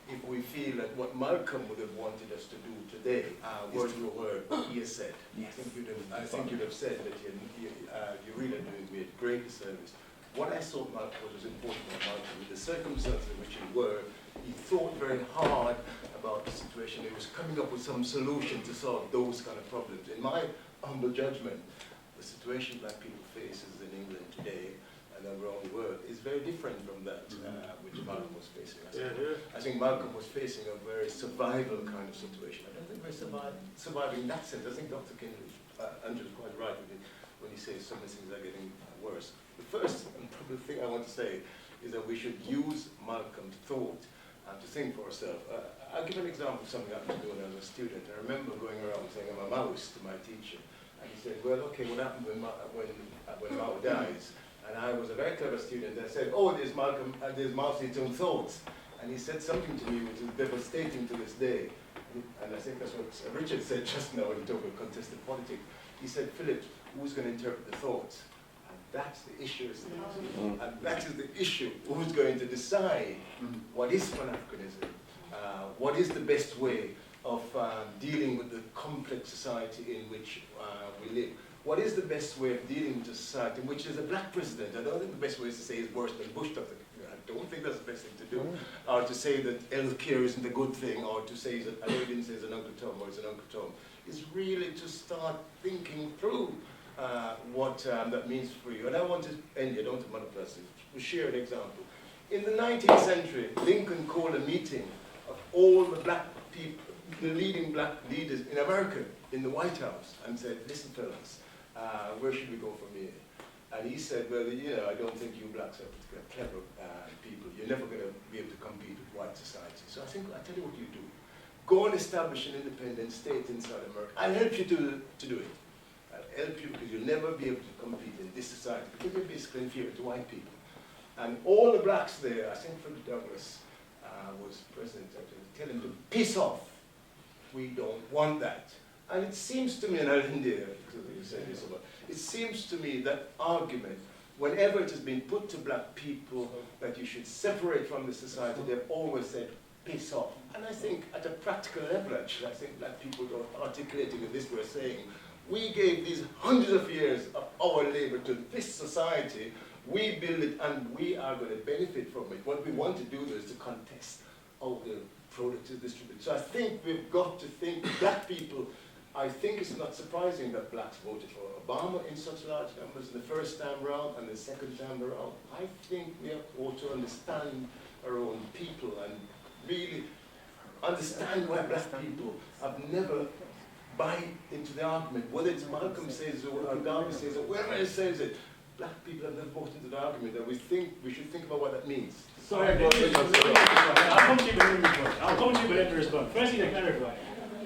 if we feel that what Malcolm would have wanted us to do today, word for word, what he has said. I think you'd have said that you really are doing me a great disservice. What I thought was important about Malcolm, with the circumstances in which he were, he thought very hard about the situation. He was coming up with some solution to solve those kind of problems. In my humble judgment, the situation black people faces in England today and around the world is very different from that which Malcolm was facing. I think Malcolm was facing a very survival kind of situation. I don't think we're surviving in that sense. I think Dr. Andrews is quite right when he says some of these things are getting worse. The first and probably thing I want to say is that we should use Malcolm's thought to think for ourselves. I'll give an example of something I was doing as a student. I remember going around saying I'm a Maoist to my teacher. And he said, well, okay, what happened when Mao dies? And I was a very clever student. I said, oh, there's Mao Zedong's thoughts. And he said something to me which is devastating to this day. And I think that's what Richard said just now when he talked about contested politics. He said, Philip, who's going to interpret the thoughts? And that's the issue. And that is the issue. Who's going to decide what is Pan-Africanism? What is the best way of dealing with the complex society in which we live? What is the best way of dealing with a society in which there's a black president? I don't think the best way is to say is worse than Bush. I don't think that's the best thing to do. Or to say that healthcare isn't a good thing, or to say that, I know he didn't say it's an Uncle Tom, or it's an Uncle Tom. It's really to start thinking through what that means for you. And I want to end here, I don't want to monopolize it, to share an example. In the 19th century, Lincoln called a meeting of all the black people, the leading black leaders in America. in the White House and said, listen fellas, where should we go from here? And he said, well, you know, I don't think you blacks are particularly clever people. You're never going to be able to compete with white society. So I think, I'll tell you what you do. Go and establish an independent state in South America. I'll help you to do it. I'll help you because you'll never be able to compete in this society because you're basically inferior to white people. And all the blacks there, I think Frederick Douglass was president, tell him to piss off. We don't want that. And it seems to me, and I'll end there because you said this about, it seems to me that argument, whenever it has been put to black people that you should separate from the society, they've always said, piss off. And I think at a practical level, actually, I think black people are articulating in this way, saying, we gave these hundreds of years of our labor to this society, we build it and we are going to benefit from it. What we want to do is to contest how the product is distributed. So I think we've got to think, black people, I think it's not surprising that blacks voted for Obama in such large numbers the first time round and the second time around. I think we ought to understand our own people and really understand why black people have never buy into the argument, whether it's Malcolm says or Garvey says or whoever else says it. Black people have never bought into the argument, and we should think about what that means. Sorry, I'll come to you with that response. Firstly, to clarify,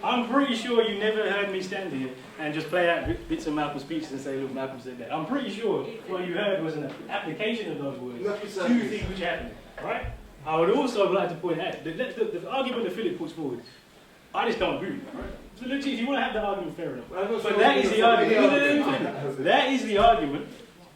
I'm pretty sure you never heard me stand here and just play out bits of Malcolm's speeches and say, look, Malcolm said that. I'm pretty sure what you heard was an application of those words to things which happened, right? I would also like to point out that the argument that Philip puts forward, I just don't agree with that, right? So literally, if you want to have that argument, fair enough. But that is the argument. That is the argument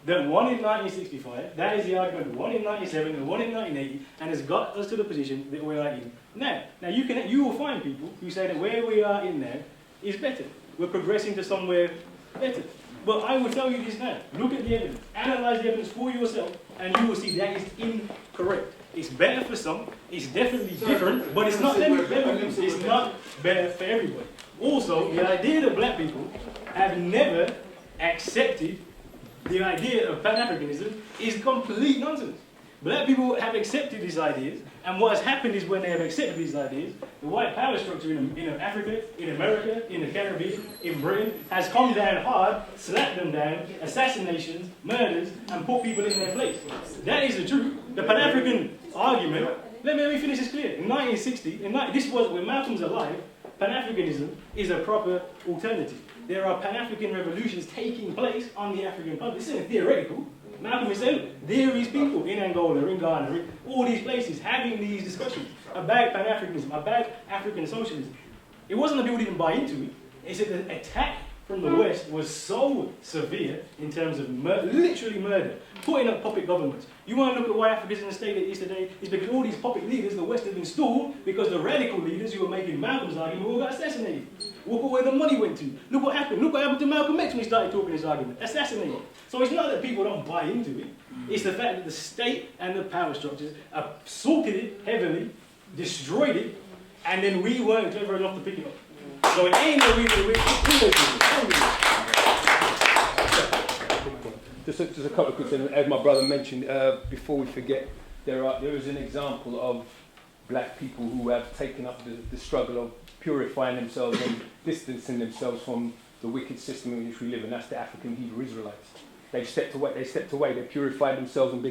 that won in 1965, that is the argument that won in 97, and won in 1980, and has got us to the position that we are in now. Now you will find people who say that where we are in now is better. We're progressing to somewhere better. But I will tell you this now. Look at the evidence. Analyze the evidence for yourself, and you will see that is incorrect. It's better for some. It's definitely different, but it's not. It's not better for everybody. Also, the idea that black people have never accepted the idea of Pan-Africanism is complete nonsense. Black people have accepted these ideas, and what has happened is when they have accepted these ideas, the white power structure in Africa, in America, in the Caribbean, in Britain, has come down hard, slapped them down, assassinations, murders, and put people in their place. That is the truth. The Pan-African argument, let me finish this clear. In 1960, this was when Malcolm's alive, Pan-Africanism is a proper alternative. There are Pan-African revolutions taking place on the African continent. This isn't theoretical. Malcolm is saying, there is people in Angola, in Ghana, in all these places having these discussions about Pan-Africanism, about African socialism. It wasn't that people didn't buy into it. It's that the attack from the West was so severe in terms of literally murder, putting up puppet governments. You want to look at why Africa's in the state it is today? It's because all these puppet leaders the West have installed because the radical leaders who were making Malcolm's argument all got assassinated. Look at where the money went to. Look what happened. Look what happened to Malcolm X when he started talking his argument. Assassinated. So it's not that people don't buy into it. It's the fact that the state and the power structures assaulted it heavily, destroyed it, and then we weren't clever enough to pick it up. So it ain't that Just a couple of quick things. As my brother mentioned, before we forget, there is an example of black people who have taken up the struggle of purifying themselves and distancing themselves from the wicked system in which we live, and that's the African Hebrew Israelites. They stepped away, they purified themselves and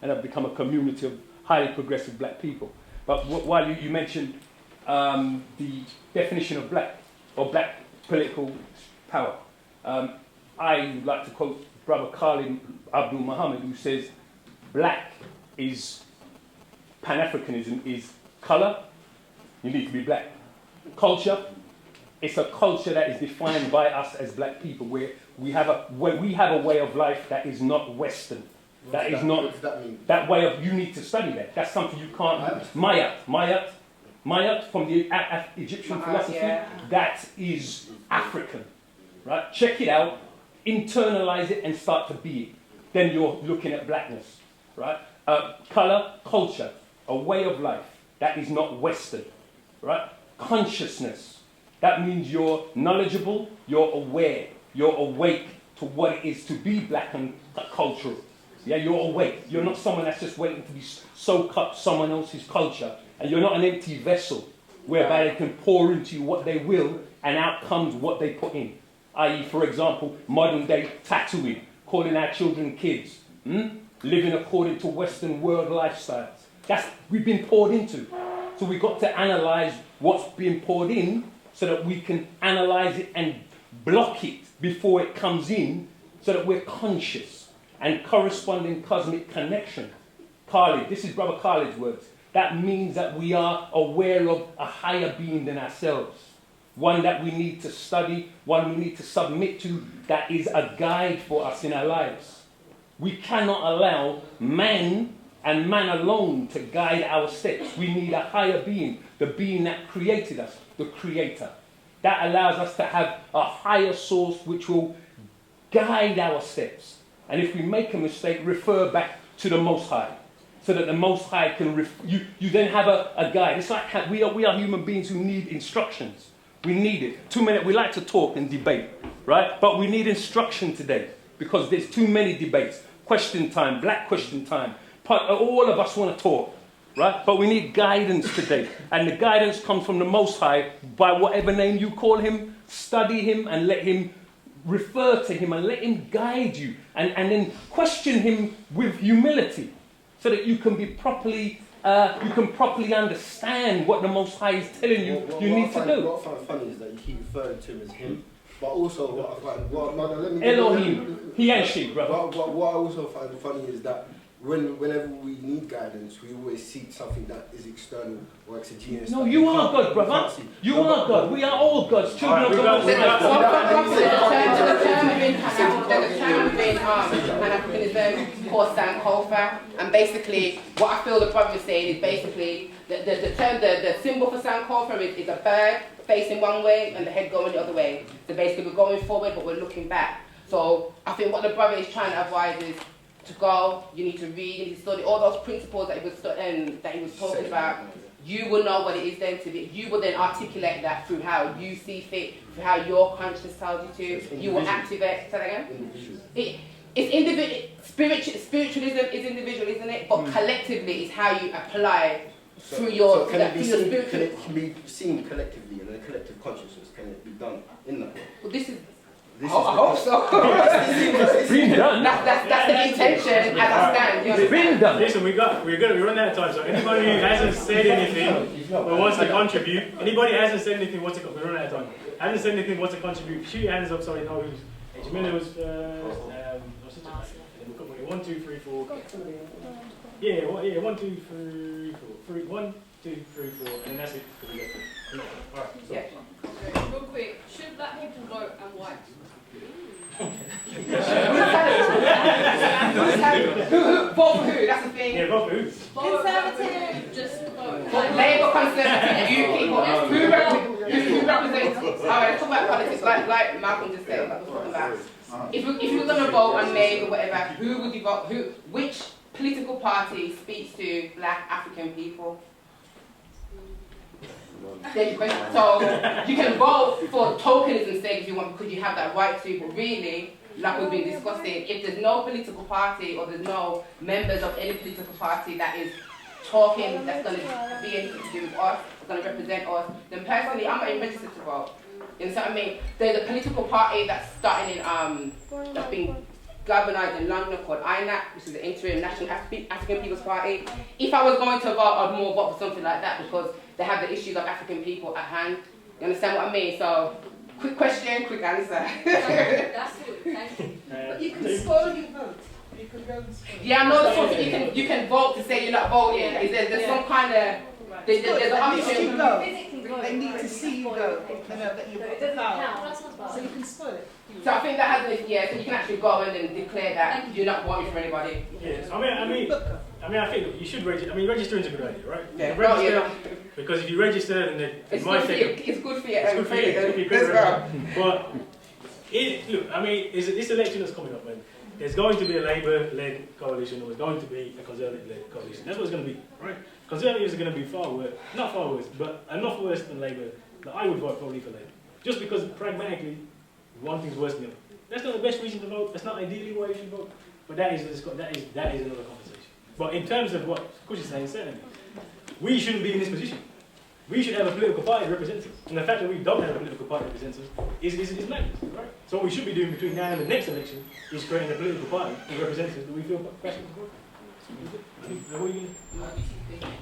have become a community of highly progressive black people. But while you mentioned the definition of black, or black political power, I would like to quote Brother Khalid Abdul Muhammad, who says, black is, Pan-Africanism is colour, you need to be black. Culture, it's a culture that is defined by us as black people, where we have a way of life that is not Western. What does that mean? That way of, you need to study that. That's something you can't. Mayat from the Egyptian philosophy, that is African, right? Check it out, internalize it, and start to be it. Then you're looking at blackness, right? Color, culture, a way of life that is not Western, right? Consciousness, that means you're knowledgeable, you're aware, you're awake to what it is to be black and cultural. Yeah, you're awake. You're not someone that's just waiting to be soak up someone else's culture. And you're not an empty vessel whereby they can pour into you what they will and out comes what they put in. I.e., for example, modern day tattooing, calling our children kids, living according to Western world lifestyles. That's we've been poured into. So we've got to analyse what's being poured in so that we can analyse it and block it before it comes in so that we're conscious and corresponding cosmic connection. Khalid, this is Brother Khalid's words. That means that we are aware of a higher being than ourselves. One that we need to study, one we need to submit to, that is a guide for us in our lives. We cannot allow man and man alone to guide our steps. We need a higher being, the being that created us, the creator. That allows us to have a higher source which will guide our steps. And if we make a mistake, refer back to the Most High. So that the Most High can, you then have a guide. It's like we are human beings who need instructions. We need it. We like to talk and debate, right? But we need instruction today because there's too many debates. Question time, black question time. All of us want to talk, right? But we need guidance today. And the guidance comes from the Most High by whatever name you call him. Study him and let him refer to him and let him guide you. And then question him with humility so that you can be properly understand what the Most High is telling you you need to do. What I find funny is that you keep referring to him as him, but also what I find... Elohim, he and she, brother. What I also find funny is that whenever we need guidance, we always seek something that is external or exogenous. No, you are God, brother. You are God. We are all God's children of God. The term within Pan-Africanism called Sankofa, and basically what I feel the brother is saying is basically the symbol for Sankofa is a bird facing one way and the head going the other way. So basically we're going forward but we're looking back. So I think what the brother is trying to advise is to go, you need to read, you need to study all those principles that he was talking about. You will know what it is then to be. You will then articulate that through how you see fit, through how your conscience tells you to. You will activate. Say that again. It's individual. Spiritualism is individual, isn't it? But collectively is how you apply through your. So can it be seen collectively in a collective consciousness? Can it be done in that way? Well, this is. I hope so. It's been done. That's the intention as I stand. It's been done. Listen, we're running out of time. So anybody who hasn't said anything or wants to contribute, anybody who hasn't said anything wants to we're running out of time. Hasn't said anything wants to contribute. Shoot your hands up so we know who's. Jamila was first. 1, 2, 3, 4. Yeah, 1, 2, 3, 4. 1, 2, 3, 4, and then that's it. All right. So. Yeah. Real quick, should black people vote and white? Vote for who? That's the thing. Yeah, vote for who? Conservative, just vote. Labour, Conservative, UKIP. Who represents? Alright, let's talk about politics. Like Malcolm just said, like we're talking about. If you're gonna vote on Labour or whatever, who would you vote? Which political party speaks to black African people? So you can vote for tokenism's sake if you want, because you have that right to, but really, like we've been discussing, if there's no political party or there's no members of any political party that is talking, that's going to be anything to do with us, going to represent us, then personally, I'm not even registered to vote. You know what I mean? There's a political party that's starting in, that's been galvanised in London called INAC, which is the Interim National African People's Party. If I was going to vote, I'd more vote for something like that because they have the issues of African people at hand. You understand what I mean? So, quick question, quick answer. That's good, thank you. But you can spoil your vote. You can go and spoil. Yeah, I know that's something you can vote to say you're not voting. Is there's some kind of there's an option. They need to see you go. They know that you've got the power. So you can spoil it. So I think that has so you can actually go and then declare that you're not voting for anybody. Yes, I think you should register. Registering is a good idea, right? Yeah, register, because if you register, then it's good for you. It's good for you. But this election that's coming up, man. There's going to be a Labour-led coalition, or there's going to be a Conservative-led coalition. That's what it's going to be, right? Conservatives are going to be far worse, not far worse, but enough worse than Labour that I would vote probably for Labour. Just because pragmatically, one thing's worse than the other. That's not the best reason to vote. That's not ideally why you should vote. But that is another conversation. But in terms of what Kush is saying, certainly, we shouldn't be in this position. we should have a political party that represents us. And the fact that we don't have a political party that represents us is madness, right? So what we should be doing between now and the next election is creating a political party that represents us that we feel passionate about.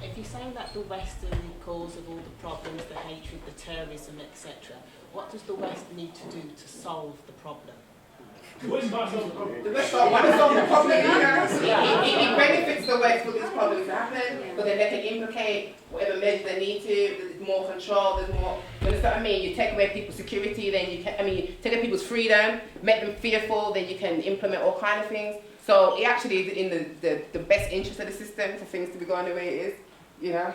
If you're saying that the West is the cause of all the problems, the hatred, the terrorism, etc., what does the West need to do to solve the problem? The West can't solve the problem. The West can't solve the problem. It benefits the West for these problems to happen, but then they can implicate whatever measures they need to. There's more control, there's more. You understand what I mean? You take away people's security, then you can. You take away people's freedom, make them fearful, then you can implement all kinds of things. So it actually is in the best interest of the system for things to be going the way it is, you know.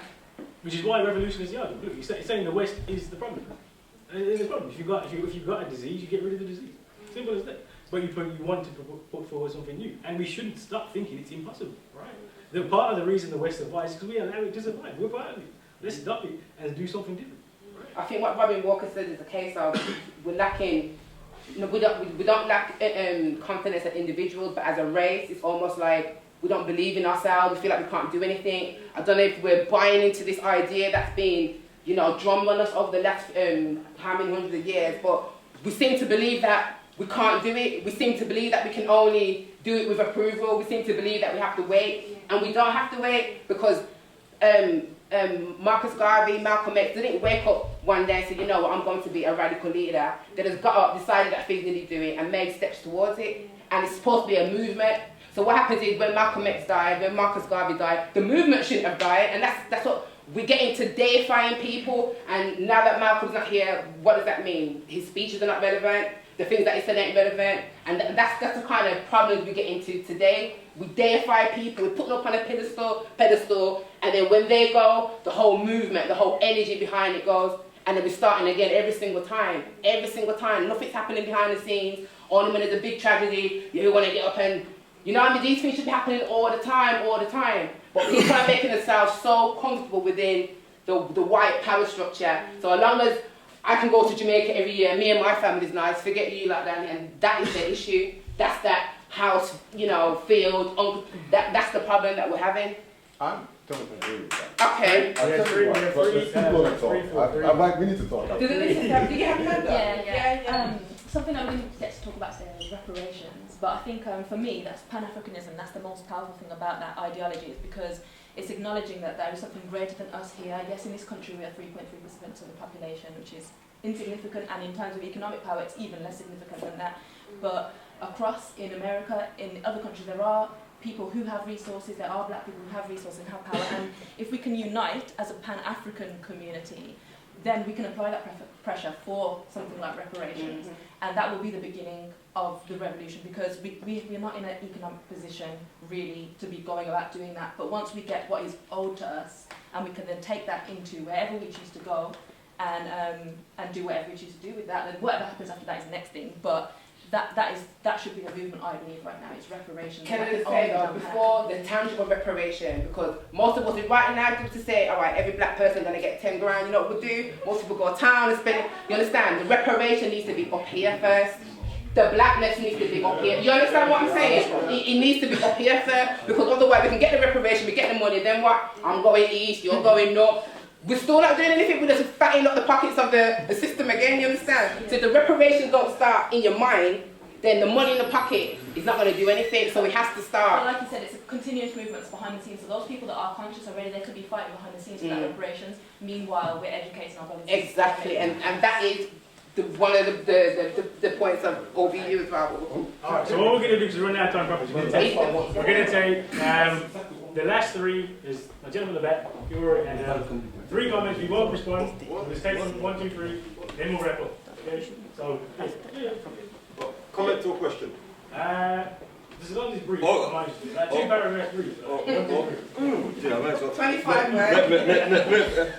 Which is why revolution is the argument. Look, you're saying the West is the problem. It's the problem. If you've got a disease, you get rid of the disease. Simple as that. But you want to put forward something new, and we shouldn't stop thinking it's impossible, right? The part of the reason the West survives is because we allow it to survive. We're part of it. Let's stop it and do something different. Right? I think what Robin Walker said is a case of we're lacking. No, we don't lack confidence as individuals, but as a race, it's almost like we don't believe in ourselves. We feel like we can't do anything. I don't know if we're buying into this idea that's been, you know, drummed on us over the last how many hundreds of years, but we seem to believe that we can't do it. We seem to believe that we can only do it with approval. We seem to believe that we have to wait, and we don't have to wait because Marcus Garvey, Malcolm X didn't wake up one day and say, you know what, I'm going to be a radical leader. They just got up, decided that things needed doing, and made steps towards it. And it's supposed to be a movement. So what happens is when Malcolm X died, when Marcus Garvey died, the movement shouldn't have died, and that's what we're getting to deifying people. And now that Malcolm's not here, what does that mean? His speeches are not relevant. The things that he said ain't relevant, and that's the kind of problems we get into today. We deify people, we put them up on a pedestal, and then when they go, the whole movement, the whole energy behind it goes, and then we're starting again every single time. Nothing's happening behind the scenes. Only when there's a big tragedy, you want to get up and, you know, I mean, these things should be happening all the time. But people are making themselves so comfortable within the white power structure. So as long as I can go to Jamaica every year, me and my family's nice, forget you like that, and that is the issue. That's that house, you know, field, that's the problem that we're having. I don't agree with that. Okay. We need to talk. Do you have that? Yeah. Something that we didn't get to talk about today is reparations, but I think for me, that's Pan-Africanism. That's the most powerful thing about that ideology, is because it's acknowledging that there is something greater than us here. Yes, in this country we are 3.3% of the population, which is insignificant, and in terms of economic power it's even less significant than that. But across, in America, in other countries, there are people who have resources, there are black people who have resources and have power, and if we can unite as a Pan-African community, then we can apply that pressure for something like reparations, and that will be the beginning of the revolution, because we're not in an economic position really to be going about doing that. But once we get what is owed to us, and we can then take that into wherever we choose to go, and do whatever we choose to do with that, then whatever happens after that is the next thing. But that should be the movement, I believe, right now. It's reparations. Can I just say though, before the tangible reparation, because most of us is right now to say, all right, every black person gonna get 10 grand, you know what we'll do? Most people go to town and spend it. You understand? The reparation needs to be up here first. The blackness needs to be up here. You understand what I'm saying? It needs to be up here first, because otherwise we can get the reparation, we get the money, then what? I'm going east, you're going north. We're still not doing anything, we're just fattening up the pockets of the system again, you understand? So if the reparations don't start in your mind, then the money in the pocket is not going to do anything, so it has to start. Well, like you said, it's a continuous movement behind the scenes. So those people that are conscious already, they could be fighting behind the scenes for that reparations. Meanwhile, we're educating our brothers. Exactly, and that is one of the points of OBU as well. Alright, so what we're going to do is run out of time properly. We're going to take the last three is a gentleman in the back, Fiore, and 3 comments. We won't respond. We'll just take 1, 2, 3, then we'll wrap up. Okay? So, comment or question? This is only brief. 2 paragraphs brief. Yeah, I might as well. 25 words.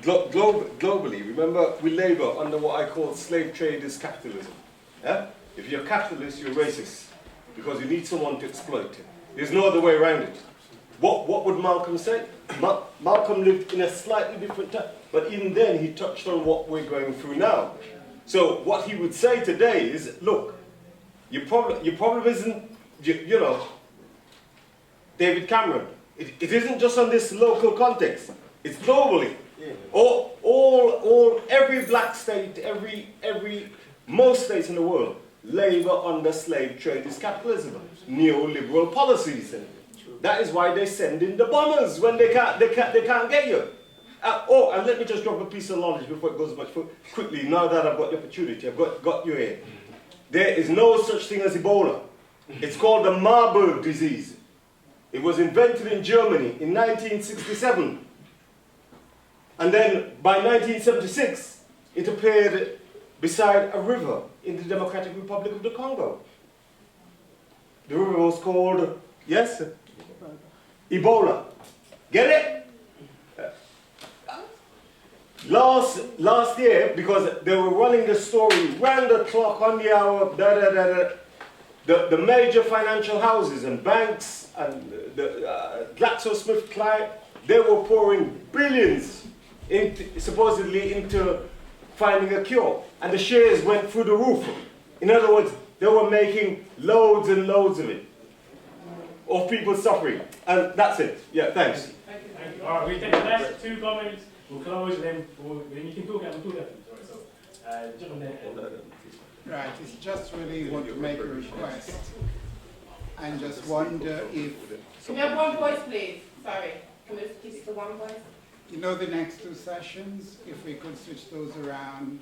Globally, remember, we labour under what I call slave traders capitalism. Yeah? If you're a capitalist, you're racist, because you need someone to exploit you. There's no other way around it. What would Malcolm say? Malcolm lived in a slightly different time, but even then he touched on what we're going through now. So what he would say today is, look, your problem isn't, you know, David Cameron. It isn't just on this local context, it's globally. Every black state, most states in the world, labor under slave trade is capitalism, neoliberal policies. That is why they send in the bombers when they can't get you. And let me just drop a piece of knowledge before it goes much quickly. Now that I've got the opportunity, I've got you here. There is no such thing as Ebola. It's called the Marburg disease. It was invented in Germany in 1967. And then by 1976, it appeared beside a river in the Democratic Republic of the Congo. The river was called, yes? Ebola. Get it? Last year, because they were running the story round the clock, on the hour, the major financial houses and banks and the GlaxoSmithKline, they were pouring billions supposedly into finding a cure. And the shares went through the roof. In other words, they were making loads and loads of it, of people suffering. And that's it. Yeah, thanks. Thank you. All right, we take the last 2 comments. We'll close them. Then you can talk after. Right, it's just really want to make a request and just wonder if... Can we have one voice, please? Sorry. Can we just keep it to one voice? You know, the next 2 sessions, if we could switch those around,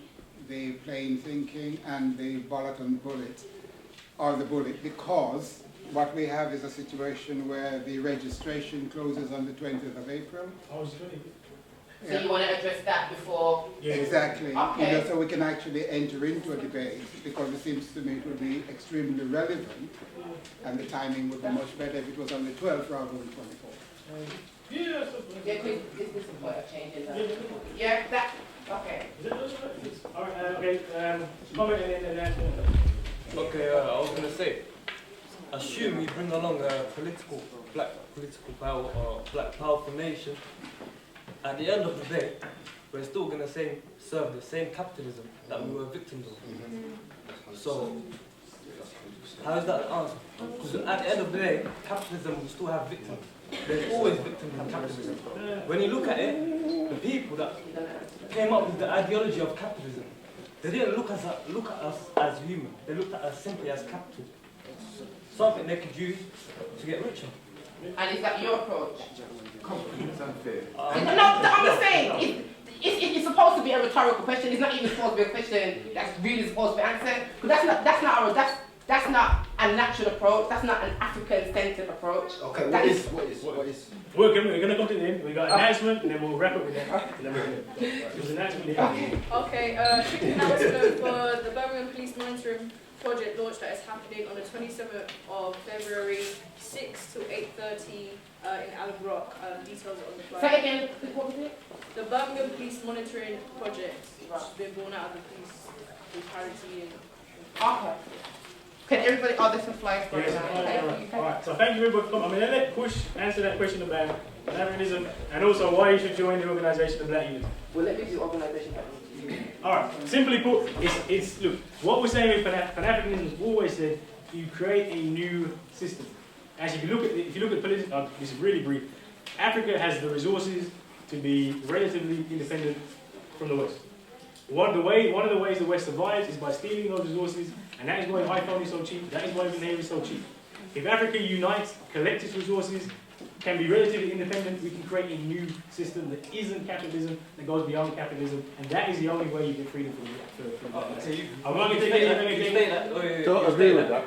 the plain thinking and the bullet and bullet, or the bullet, because what we have is a situation where the registration closes on the 20th of April. Oh, it's 20th. So you want to address that before? Yeah, exactly. Okay. You know, so we can actually enter into a debate, because it seems to me it would be extremely relevant, and the timing would be much better if it was on the 12th rather than 24th. Yeah, this is a point of changing that. Yeah, that, okay. All right, okay, comment and then Okay, I was going to say, assume you bring along a black political power or black power formation. At the end of the day, we're still going to serve the same capitalism that we were victims of. So, how is that an answer? Because at the end of the day, capitalism will still have victims. There's always victims in capitalism. When you look at it, the people that came up with the ideology of capitalism, they didn't look at us as human. They looked at us simply as capital. Something they could use to get richer. And is that your approach? It's unfair. No, I'm just saying, it's supposed to be a rhetorical question. It's not even supposed to be a question that's really supposed to be answered. Because that's not a natural approach. That's not an African-centered approach. Okay, what is? We're going to come to the end. We got an announcement, and then we'll wrap up with that. There's an announcement. Okay, quick announcement for the Birmingham Police Monitoring Project launch that is happening on the 27th of February, 6 to 8:30 in Allen Rock. Details are on the flyer. Say again, what was it? The Birmingham Police Monitoring Project, which has been born out of the police brutality and... Okay. Can everybody, there's some flyers for Yes, Alright, so thank you everybody for coming. I'm going to let Push answer that question about Pan-Africanism and also why you should join the organisation of Black Unity. Well, let me do organisation. Alright, simply put, look, what we're saying with Pan-Africanism is always said, you create a new system. Actually, if you look at politics, this is really brief, Africa has the resources to be relatively independent from the West. One of the ways the West survives is by stealing those resources, and that is why iPhone is so cheap, that is why veneer is so cheap. If Africa unites, collects its resources, can be relatively independent, we can create a new system that isn't capitalism, that goes beyond capitalism, and that is the only way you get freedom from that. I'm not going to take anything. Don't agree with that.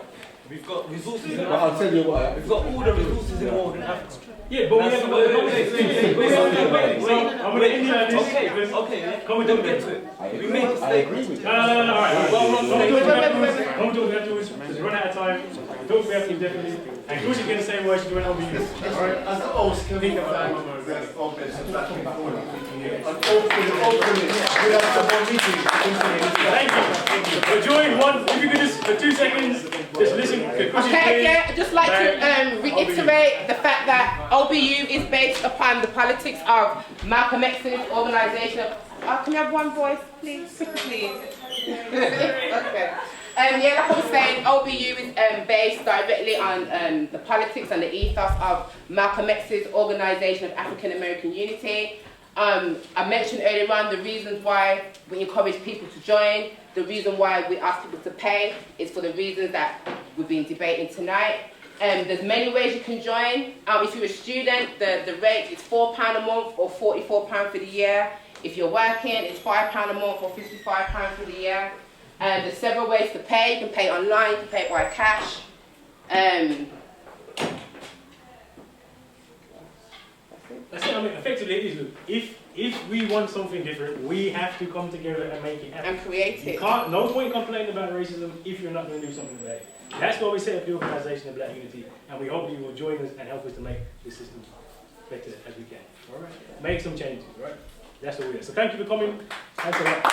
We've got resources in But I'll tell you what. We've got all the resources in the world in Africa. Yeah, but we haven't got the context. I'm going to end this. Okay, come don't get to it. We made a mistake. No, alright. Come talk afterwards, because we run out of time. Talk about it indefinitely. And Kush again the same way she's doing LBU. Alright? As the host, can we find there's openness and that Thank you. But join if you could just, for 2 seconds, just listen. Okay, yeah, I'd just like to reiterate the fact that OBU is based upon the politics of Malcolm X's organisation. Can you have one voice, please? Please. Okay. Yeah, like I was saying, OBU is based directly on the politics and the ethos of Malcolm X's Organisation of African American Unity. I mentioned earlier on the reasons why we encourage people to join, the reason why we ask people to pay is for the reasons that we've been debating tonight. There's many ways you can join. If you're a student, the rate is £4 a month or £44 for the year. If you're working, it's £5 a month or £55 for the year. There's several ways to pay. You can pay online, you can pay by cash. That's it. I mean, effectively, it is. If we want something different, we have to come together and make it happen. And create it. You can't. No point complaining about racism if you're not going to do something about it. That's why we set up the Organisation of Black Unity, and we hope you will join us and help us to make the system better as we can. All right. Make some changes. All right. That's all we are. So thank you for coming. Thanks a lot.